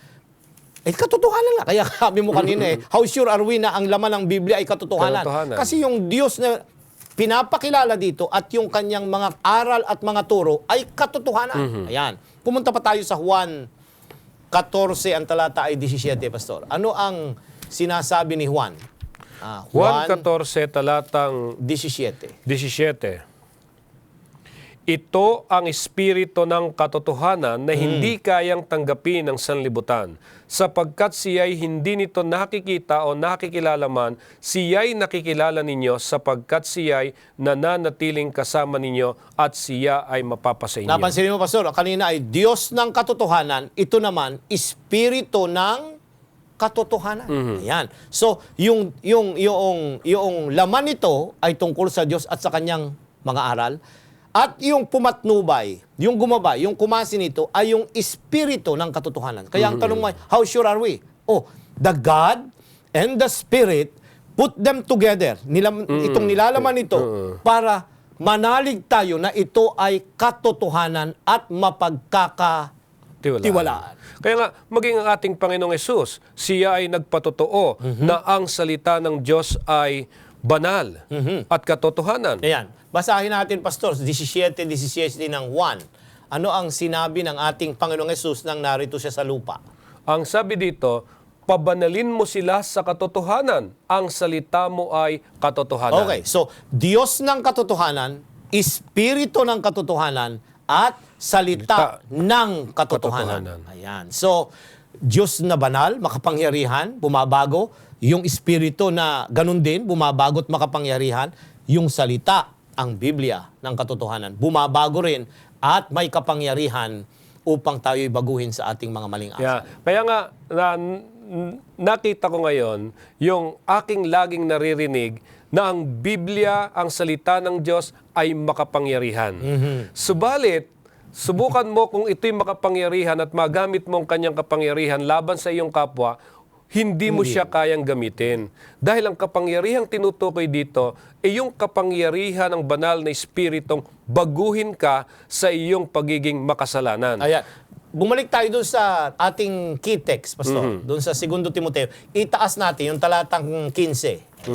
S2: katotohanan nga. Kaya sabi mo kanina how sure are we na ang laman ng Biblia ay katotohanan?
S1: Katotohanan.
S2: Kasi yung Diyos na pinapakilala dito at yung kanyang mga aral at mga turo ay katotohanan. Ayan. Pumunta pa tayo sa Juan 14, ang talata ay 17, Pastor. Ano ang sinasabi ni Juan?
S1: Juan 14, talatang
S2: 17.
S1: 17. Ito ang espiritu ng katotohanan na hindi kayang tanggapin ng sanlibutan, sapagkat siya'y hindi nito nakikita o nakikilala man, siya'y nakikilala ninyo sapagkat siya'y nananatiling kasama ninyo at siya ay mapapasa inyo.
S2: Napansin mo, Pastor, kanina ay Diyos ng katotohanan, ito naman, espiritu ng katotohanan. Ayan. So, yung laman nito ay tungkol sa Diyos at sa kanyang mga aral. At yung pumatnubay, yung gumabay, yung kumasi nito ay yung espiritu ng katotohanan. Kaya ang tanong mo, how sure are we? Oh, the God and the Spirit put them together. Itong nilalaman nito para manalig tayo na ito ay katotohanan at mapagkakatiwalaan.
S1: Kaya nga, maging ang ating Panginoong Hesus, siya ay nagpatotoo na ang salita ng Diyos ay banal at katotohanan.
S2: Ayan. Basahin natin, Pastor, 17 ng 1. Ano ang sinabi ng ating Panginoong Hesus nang narito siya sa lupa?
S1: Ang sabi dito, pabanalin mo sila sa katotohanan. Ang salita mo ay katotohanan.
S2: Okay, so Diyos ng katotohanan, Espiritu ng katotohanan, at salita ng katotohanan. Ayan. So, Diyos na banal, makapangyarihan, bumabago. Yung Espiritu na ganun din, bumabago at makapangyarihan. Yung salita, ang Biblia ng katotohanan, bumabago rin at may kapangyarihan upang tayo'y baguhin sa ating mga maling asal.
S1: Kaya nga, nakita ko ngayon, yung aking laging naririnig na ang Biblia, ang salita ng Diyos ay makapangyarihan. Subalit, subukan mo kung ito'y makapangyarihan at magamit mo ang kanyang kapangyarihan laban sa iyong kapwa, hindi mo siya kayang gamitin. Dahil ang kapangyarihang tinutukoy dito ay yung kapangyarihan ng banal na espiritong baguhin ka sa iyong pagiging makasalanan.
S2: Ayan. Bumalik tayo doon sa ating key text, Pastor. Doon sa 2 Timoteo. Itaas natin yung talatang 15.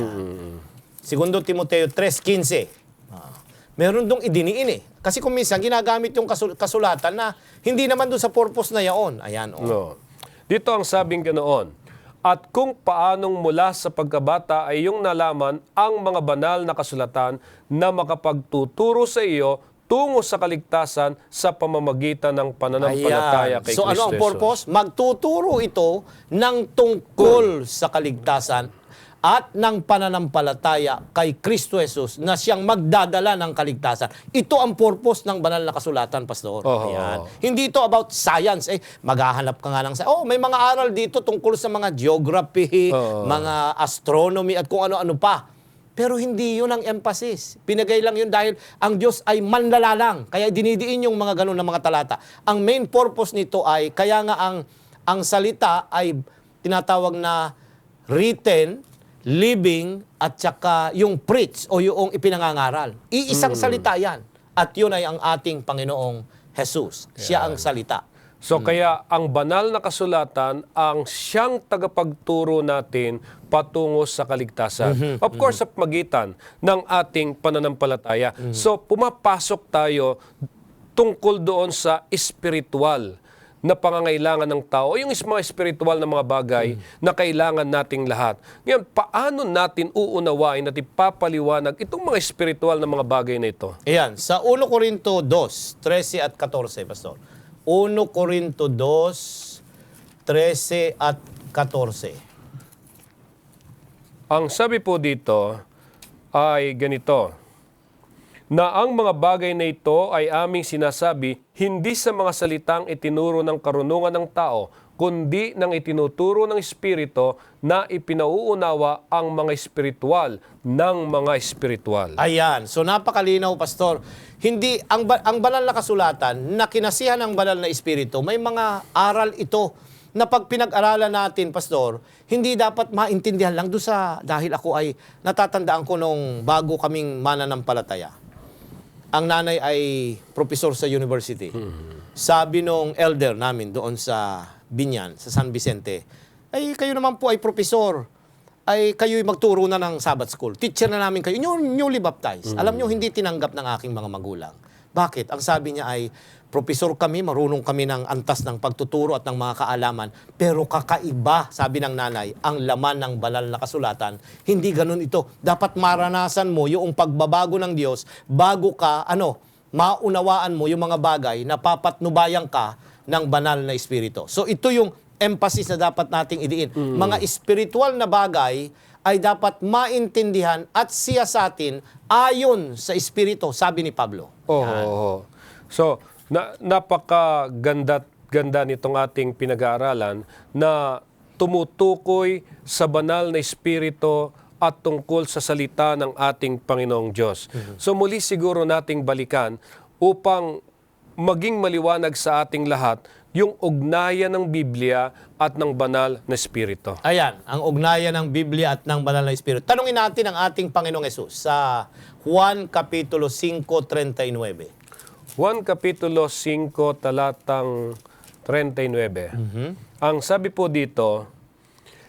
S2: 2 Timoteo 3:15. Meron dong idiniin eh. Kasi kung minsan ginagamit yung kasulatan na hindi naman doon sa purpose na yaon. Ayan.
S1: No. Dito ang sabing ganoon. At kung paanong mula sa pagkabata ay iyong nalaman ang mga banal na kasulatan na makapagtuturo sa iyo tungo sa kaligtasan sa pamamagitan ng pananampalataya
S2: Ayan.
S1: kay
S2: So ano
S1: Kristo
S2: ang
S1: Jesus.
S2: purpose? Magtuturo ito ng tungkol sa kaligtasan at ng pananampalataya kay Kristo Jesus na siyang magdadala ng kaligtasan. Ito ang purpose ng banal na kasulatan, Pastor.
S1: Oo.
S2: Ayan. Hindi ito about science. Maghahanap ka nga ng may mga aral dito tungkol sa mga geography,
S1: Oo.
S2: mga astronomy at kung ano-ano pa. Pero hindi yun ang emphasis. Pinagay lang yun dahil ang Diyos ay manlalalang. Kaya dinidiin yung mga ganun na mga talata. Ang main purpose nito ay, kaya nga ang salita ay tinatawag na written, living, at saka yung preach o yung ipinangangaral. Iisang salita yan. At yun ay ang ating Panginoong Jesus. Siya ang salita.
S1: So kaya ang banal na kasulatan ang siyang tagapagturo natin patungo sa kaligtasan. Of course, sa pamagitan ng ating pananampalataya. So pumapasok tayo tungkol doon sa espiritual na pangangailangan ng tao, yung mga espiritual na mga bagay na kailangan nating lahat. Ngayon, paano natin uunawain at ipapaliwanag itong mga espiritual na mga bagay na ito?
S2: Ayan, sa 1 Corinto 2, 13 at 14, Pastor. 1 Corinto 2, 13 at 14.
S1: Ang sabi po dito ay ganito, na ang mga bagay na ito ay aming sinasabi hindi sa mga salitang itinuro ng karunungan ng tao, kundi ng itinuturo ng Espiritu na ipinauunawa ang mga espiritual ng mga espiritual.
S2: Ayan, so napakalinaw, Pastor. Hindi, ang banal na kasulatan na kinasihan ng banal na Espiritu, may mga aral ito na pag pinag-aralan natin, Pastor, hindi dapat maintindihan lang doon dahil ako ay natatandaan ko nung bago kaming mananampalataya. Ang nanay ay professor sa university. Sabi nung elder namin doon sa Binyan, sa San Vicente, ay kayo naman po ay professor, ay kayo'y magturo na ng Sabbath School. Teacher na namin kayo, newly baptized. Alam nyo, hindi tinanggap ng aking mga magulang. Bakit? Ang sabi niya ay, professor kami, marunong kami ng antas ng pagtuturo at ng mga kaalaman, pero kakaiba, sabi ng nanay, ang laman ng banal na kasulatan. Hindi ganun ito. Dapat maranasan mo yung pagbabago ng Diyos bago ka, maunawaan mo yung mga bagay na papatnubayan ka ng banal na Espiritu. So ito yung emphasis na dapat nating idiin. Mga espiritual na bagay ay dapat maintindihan at siyasatin ayon sa Espiritu, sabi ni Pablo.
S1: Oo. So, napakaganda nitong ating pinag-aaralan na tumutukoy sa banal na Espiritu at tungkol sa salita ng ating Panginoong Diyos. So muli siguro nating balikan upang maging maliwanag sa ating lahat yung ugnayan ng Biblia at ng banal na Espiritu.
S2: Ayan, ang ugnayan ng Biblia at ng banal na Espiritu. Tanungin natin ang ating Panginoong Hesus sa Juan Kapitulo 5:39.
S1: Juan Kapitulo 5, talatang 39. Ang sabi po dito,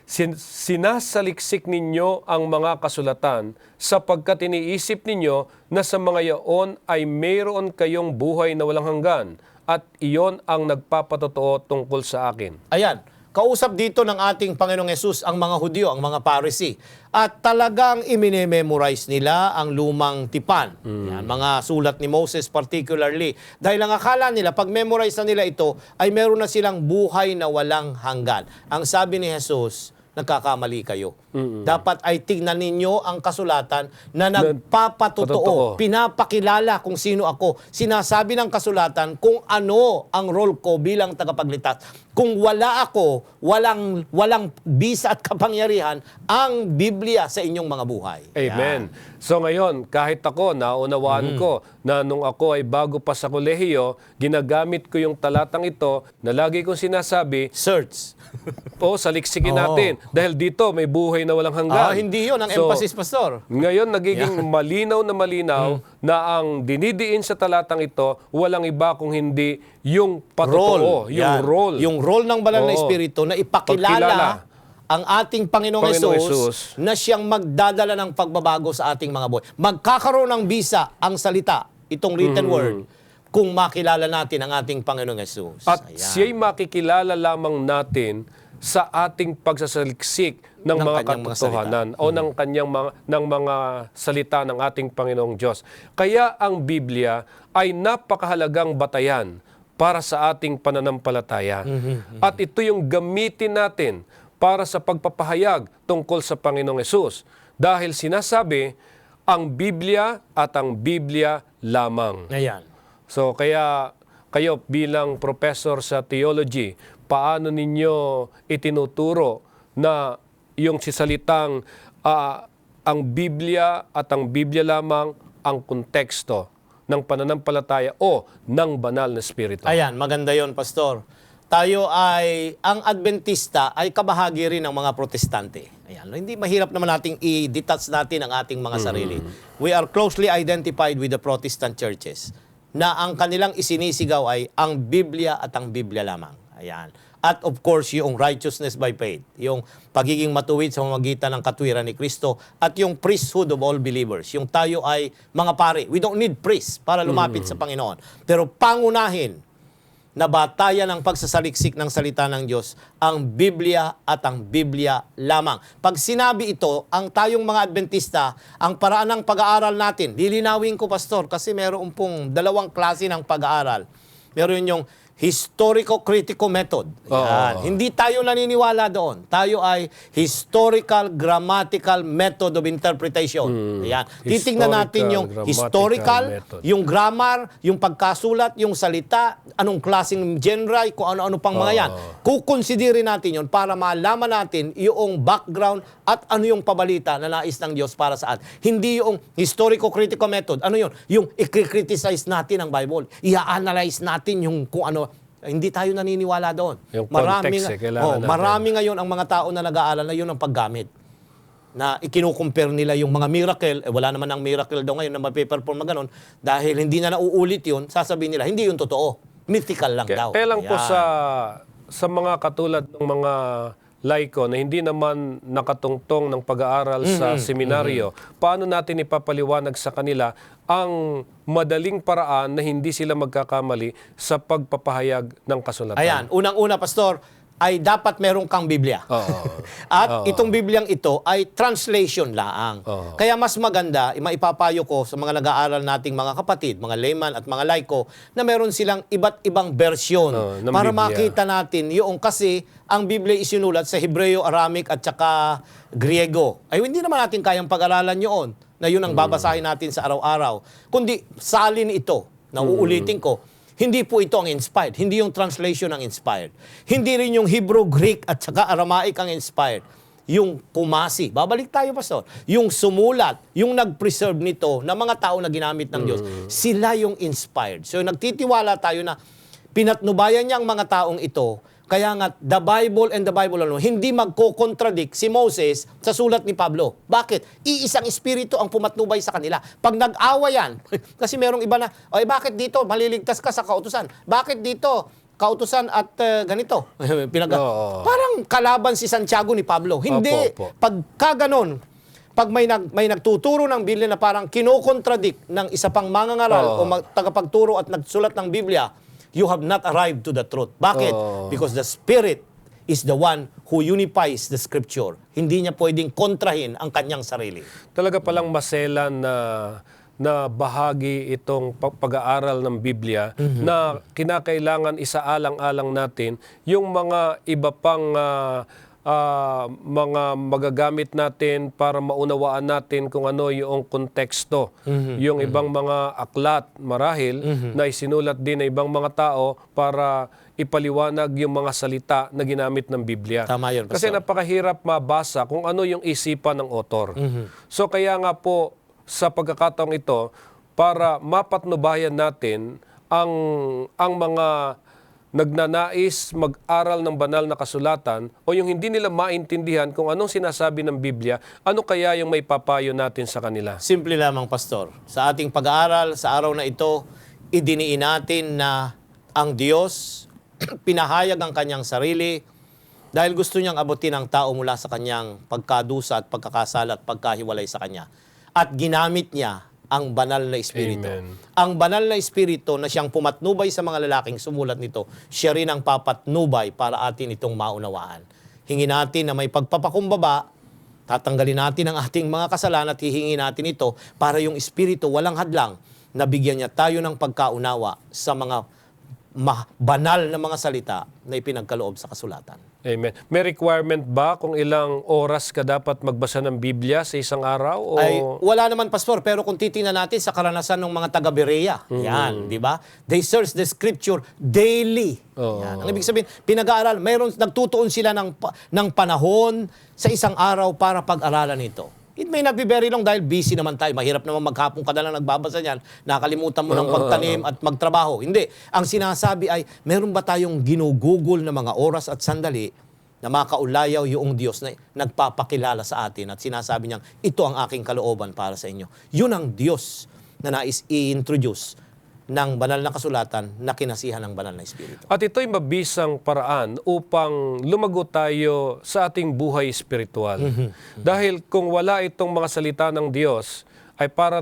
S1: sinasaliksik ninyo ang mga kasulatan sapagkat iniisip ninyo na sa mga yaon ay mayroon kayong buhay na walang hanggan at iyon ang nagpapatotoo tungkol sa akin.
S2: Ayan, kausap dito ng ating Panginoong Hesus ang mga Hudyo, ang mga Pharisee. At talagang imine-memorize nila ang lumang tipan. Yan, mga sulat ni Moses particularly. Dahil ang akala nila, pag memorize na nila ito, ay meron na silang buhay na walang hanggan. Ang sabi ni Jesus, nagkakamali kayo. Dapat ay tignan ninyo ang kasulatan na nagpapatotoo, pinapakilala kung sino ako. Sinasabi ng kasulatan kung ano ang role ko bilang tagapagligtas. Kung wala ako, walang bisa at kapangyarihan ang Biblia sa inyong mga buhay.
S1: Amen. So ngayon, kahit ako, naunawaan ko na nung ako ay bago pa sa kolehiyo, ginagamit ko yung talatang ito na lagi kong sinasabi,
S2: Search.
S1: saliksikin natin. Dahil dito may buhay na walang hanggan.
S2: Hindi yun ang emphasis, Pastor.
S1: Ngayon, nagiging malinaw na ang dinidiin sa talatang ito, walang iba kung hindi yung patotoo,
S2: Yung role ng banal na Espiritu na ipakilala ang ating Panginoong Hesus na siyang magdadala ng pagbabago sa ating mga buhay. Magkakaroon ng bisa ang salita, itong written word, kung makilala natin ang ating Panginoong Hesus.
S1: At siya'y makikilala lamang natin sa ating pagsasaliksik ng mga
S2: kanyang mga
S1: katotohanan o ng kanyang mga salita ng ating Panginoong Diyos. Kaya ang Biblia ay napakahalagang batayan para sa ating pananampalataya. At ito yung gamitin natin para sa pagpapahayag tungkol sa Panginoong Hesus. Dahil sinasabi, ang Biblia at ang Biblia lamang.
S2: Ayan.
S1: So kaya kayo bilang professor sa theology, paano ninyo itinuturo na yung sisalitang ang Biblia at ang Biblia lamang ang konteksto ng pananampalataya o ng banal na Espiritu?
S2: Ayan, maganda yon, Pastor. Ang Adventista ay kabahagi rin ng mga Protestante. Ayan, hindi mahirap naman nating i-detach natin ang ating mga sarili. We are closely identified with the Protestant churches na ang kanilang isinisigaw ay ang Biblia at ang Biblia lamang. Ayan. At of course, yung righteousness by faith, yung pagiging matuwid sa pamamagitan ng katwiran ni Kristo at yung priesthood of all believers. Yung tayo ay mga pare. We don't need priests para lumapit sa Panginoon. Pero pangunahin na batayan ng pagsasaliksik ng salita ng Diyos, ang Biblia at ang Biblia lamang. Pag sinabi ito, ang tayong mga Adventista, ang paraan ng pag-aaral natin, lilinawin ko, Pastor, kasi meron pong dalawang klase ng pag-aaral. Meron yung historico-critical method. Yan. Hindi tayo naniniwala doon. Tayo ay historical grammatical method of interpretation. Yan. Titingnan natin yung historical, yung grammar, yung pagkasulat, yung salita, anong klaseng genre, kung ano-ano pang mga yan. Kukonsiderin natin yon para malaman natin yung background at ano yung pabalita na nais ng Diyos para sa atin. Hindi yung historico-critical method. Ano yun? Yung i-criticize natin ang Bible. I-analyze natin yung kung ano. Hindi tayo naniniwala doon.
S1: Yung context, kailangan natin.
S2: Marami ngayon ang mga tao na nag-aaral na yun ang paggamit. Na ikinukumpare nila yung mga miracle, wala naman ang miracle daw ngayon na mapiperform na ganun, dahil hindi na nauulit yun, sasabihin nila, hindi yun totoo. Mythical lang daw.
S1: Kaya lang po sa mga katulad ng mga laiko na hindi naman nakatungtong ng pag-aaral sa seminaryo, paano natin ipapaliwanag sa kanila ang madaling paraan na hindi sila magkakamali sa pagpapahayag ng kasulatan?
S2: Ayan, unang-una, Pastor, ay dapat meron kang Biblia. At itong Bibliang ito ay translation laang. Kaya mas maganda, maipapayo ko sa mga nag-aaral nating mga kapatid, mga layman at mga laiko, na meron silang iba't ibang bersyon para
S1: Biblia.
S2: makita natin yung kasi ang Biblia isinulat sa Hebreo, Aramaic at saka Griego. Ay hindi naman natin kayang pag-aralan yun na yun ang babasahin natin sa araw-araw. Kundi salin ito, na uulitin ko, hindi po ito ang inspired. Hindi yung translation ang inspired. Hindi rin yung Hebrew, Greek at saka Aramaic ang inspired. Yung kumasi. Babalik tayo, Pastor. Yung sumulat, yung nag-preserve nito na mga tao na ginamit ng Diyos, sila yung inspired. So nagtitiwala tayo na pinatnubayan niya ang mga taong ito. Kaya nga, the Bible and the Bible alone, hindi magko-contradict si Moses sa sulat ni Pablo. Bakit? Iisang espiritu ang pumatnubay sa kanila. Pag nag-awa yan, kasi merong iba na, ay bakit dito maliligtas ka sa kautusan? Bakit dito kautusan at ganito? Parang kalaban si Santiago ni Pablo. Hindi. Pagka ganon, pag may nagtuturo ng Biblia na parang kinokontradict ng isa pang mangangaral o tagapagturo at nagsulat ng Biblia, you have not arrived to the truth. Bakit? Because the Spirit is the one who unifies the Scripture. Hindi niya pwedeng kontrahin ang kanyang sarili.
S1: Talaga palang maselan na bahagi itong pag-aaral ng Biblia na kinakailangan isaalang-alang natin yung mga iba pang mga magagamit natin para maunawaan natin kung ano yung konteksto. Yung ibang mga aklat marahil na isinulat din ng ibang mga tao para ipaliwanag yung mga salita na ginamit ng Biblia.
S2: Tama yun,
S1: Kasi
S2: Pastor.
S1: napakahirap mabasa kung ano yung isipan ng author. So kaya nga po sa pagkakataong ito, para mapatnubayan natin ang mga nagnanais mag-aral ng banal na kasulatan o yung hindi nila maintindihan kung anong sinasabi ng Biblia, ano kaya yung may papayo natin sa kanila?
S2: Simple lamang, Pastor. Sa ating pag-aaral, sa araw na ito, idiniin natin na ang Diyos pinahayag ang kanyang sarili dahil gusto niyang abutin ang tao mula sa kanyang pagkadusa at pagkakasala at pagkahiwalay sa kanya. At ginamit niya ang banal na Espiritu.
S1: Amen.
S2: Ang banal na Espiritu na siyang pumatnubay sa mga lalaking sumulat nito, siya rin ang papatnubay para atin itong maunawaan. Hingi natin na may pagpapakumbaba, tatanggalin natin ang ating mga kasalanan at hihingi natin ito para yung Espiritu walang hadlang na bigyan niya tayo ng pagkaunawa sa mga banal na mga salita na ipinagkaloob sa kasulatan.
S1: Amen. May requirement ba kung ilang oras ka dapat magbasa ng Biblia sa isang araw? O...
S2: Ay, wala naman, Pastor, pero kung titingnan natin sa karanasan ng mga taga-Berea, yan, di ba? They search the scripture daily.
S1: Oo.
S2: Yan. Ang ibig sabihin, pinag-aaral, nagtutuon sila ng panahon sa isang araw para pag-aralan ito. It may not be very long dahil busy naman tayo. Mahirap naman maghapon ka na lang nagbabasa niyan. Nakalimutan mo ng magtanim at magtrabaho. Hindi. Ang sinasabi ay, meron ba tayong ginugugol na mga oras at sandali na makaulayaw yung Diyos na nagpapakilala sa atin at sinasabi niyang, ito ang aking kalooban para sa inyo. Yun ang Diyos na nais i-introduce ng banal na kasulatan na kinasihan ng banal na Espiritu.
S1: At ito'y mabisang paraan upang lumago tayo sa ating buhay espiritual. Dahil kung wala itong mga salita ng Diyos, ay para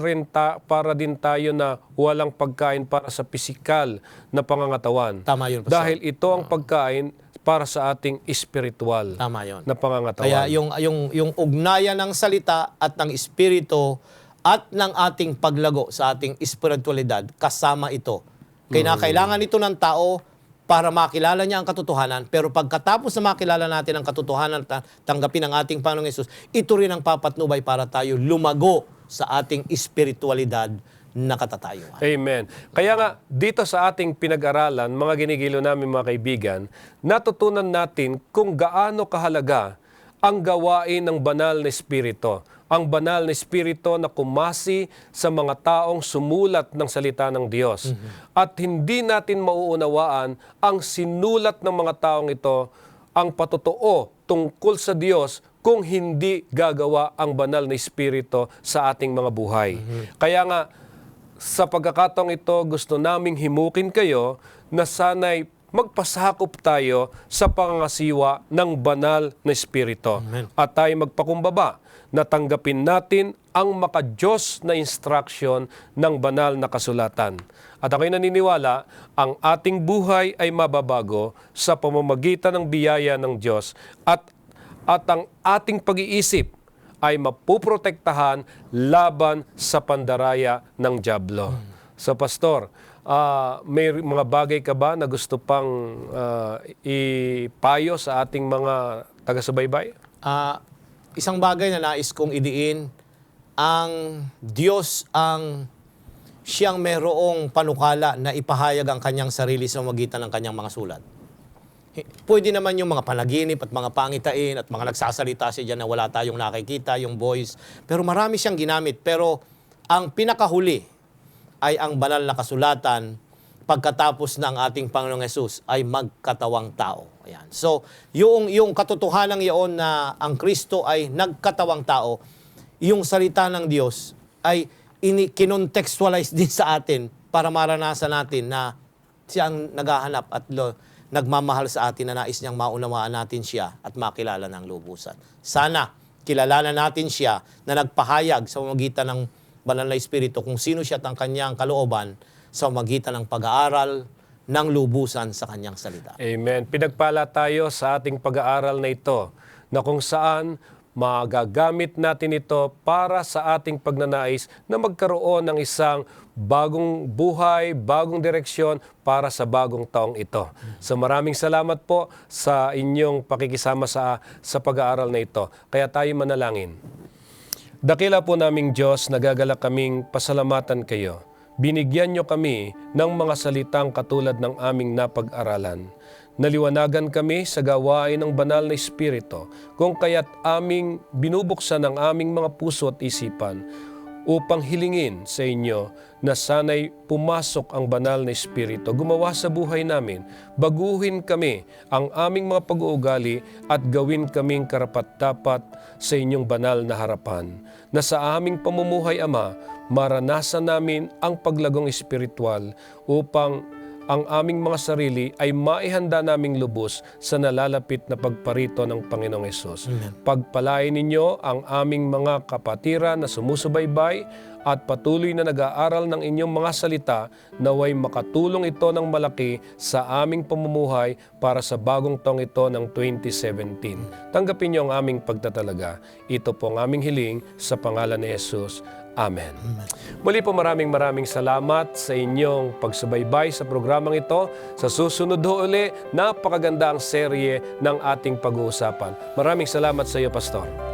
S1: din tayo na walang pagkain para sa pisikal na pangangatawan.
S2: Tama yun, Pastor.
S1: Dahil ito ang pagkain para sa ating espiritual
S2: Tama yun.
S1: na pangangatawan.
S2: Kaya yung ugnayan ng salita at ng Espiritu at ng ating paglago sa ating espiritualidad, kasama ito. Kailangan ito ng tao para makilala niya ang katotohanan, pero pagkatapos na makilala natin ang katotohanan at tanggapin ang ating Panginoong Hesus, ito rin ang papatnubay para tayo lumago sa ating espiritualidad na katatayuan.
S1: Amen. Kaya nga, dito sa ating pinag-aralan, mga ginigilo namin mga kaibigan, natutunan natin kung gaano kahalaga ang gawain ng banal na Espiritu. Ang banal na Espiritu na kumasi sa mga taong sumulat ng salita ng Diyos. At hindi natin mauunawaan ang sinulat ng mga taong ito, ang patotoo tungkol sa Diyos kung hindi gagawa ang banal na Espiritu sa ating mga buhay. Kaya nga, sa pagkakataong ito, gusto naming himukin kayo na sana'y magpasakop tayo sa pangangasiwa ng banal na Espiritu. At tayo magpakumbaba na tanggapin natin ang maka-Diyos na instruction ng banal na kasulatan. At ako'y naniniwala, ang ating buhay ay mababago sa pamamagitan ng biyaya ng Diyos at ang ating pag-iisip ay mapuprotektahan laban sa pandaraya ng dyablo. So, Pastor, may mga bagay ka ba na gusto pang ipayo sa ating mga taga-subaybay?
S2: Isang bagay na nais kong idiin, ang Diyos ang siyang merong panukala na ipahayag ang kanyang sarili sa magitan ng kanyang mga sulat. Pwede naman yung mga panaginip at mga pangitain at mga nagsasalita siya dyan na wala tayong nakikita, yung voice. Pero marami siyang ginamit. Pero ang pinakahuli ay ang banal na kasulatan pagkatapos ng ating Panginoong Hesus ay magkatawang tao. Ayan. So, yung katotohanan iyon na ang Kristo ay nagkatawang tao, yung salita ng Diyos ay kinontextualize din sa atin para maranasan natin na siya ang naghahanap at nagmamahal sa atin na nais niyang maunawaan natin siya at makilala ng lubusan. Sana kilalanan natin siya na nagpahayag sa pamamagitan ng banal na Espiritu kung sino siya at ang kanyang kalooban sa pamamagitan ng pag-aaral ng lubusan sa kanyang salita.
S1: Amen. Pinagpala tayo sa ating pag-aaral na ito na kung saan magagamit natin ito para sa ating pagnanais na magkaroon ng isang bagong buhay, bagong direksyon para sa bagong taong ito. So maraming salamat po sa inyong pakikisama sa pag-aaral na ito. Kaya tayo manalangin. Dakila po naming Diyos, nagagalak kaming pasalamatan kayo. Binigyan nyo kami ng mga salitang katulad ng aming napag-aralan. Naliwanagan kami sa gawain ng banal na Espiritu, kung kaya't aming binubuksan ang aming mga puso at isipan upang hilingin sa inyo na sana'y pumasok ang banal na Espiritu, gumawa sa buhay namin, baguhin kami ang aming mga pag-uugali at gawin kaming karapat-dapat sa inyong banal na harapan, na sa aming pamumuhay, Ama, maranasan namin ang paglagong espiritual upang ang aming mga sarili ay maihanda naming lubos sa nalalapit na pagparito ng Panginoong Hesus. Pagpalain ninyo ang aming mga kapatiran na sumusubaybay at patuloy na nag-aaral ng inyong mga salita, naway makatulong ito ng malaki sa aming pamumuhay para sa bagong taong ito ng 2017. Tanggapin niyo ang aming pagtatalaga. Ito po ang aming hiling sa pangalan ni Jesus. Amen. Muli po maraming salamat sa inyong pagsubaybay sa programang ito. Sa susunod ho uli, napakaganda ang serye ng ating pag-uusapan. Maraming salamat sa iyo, Pastor.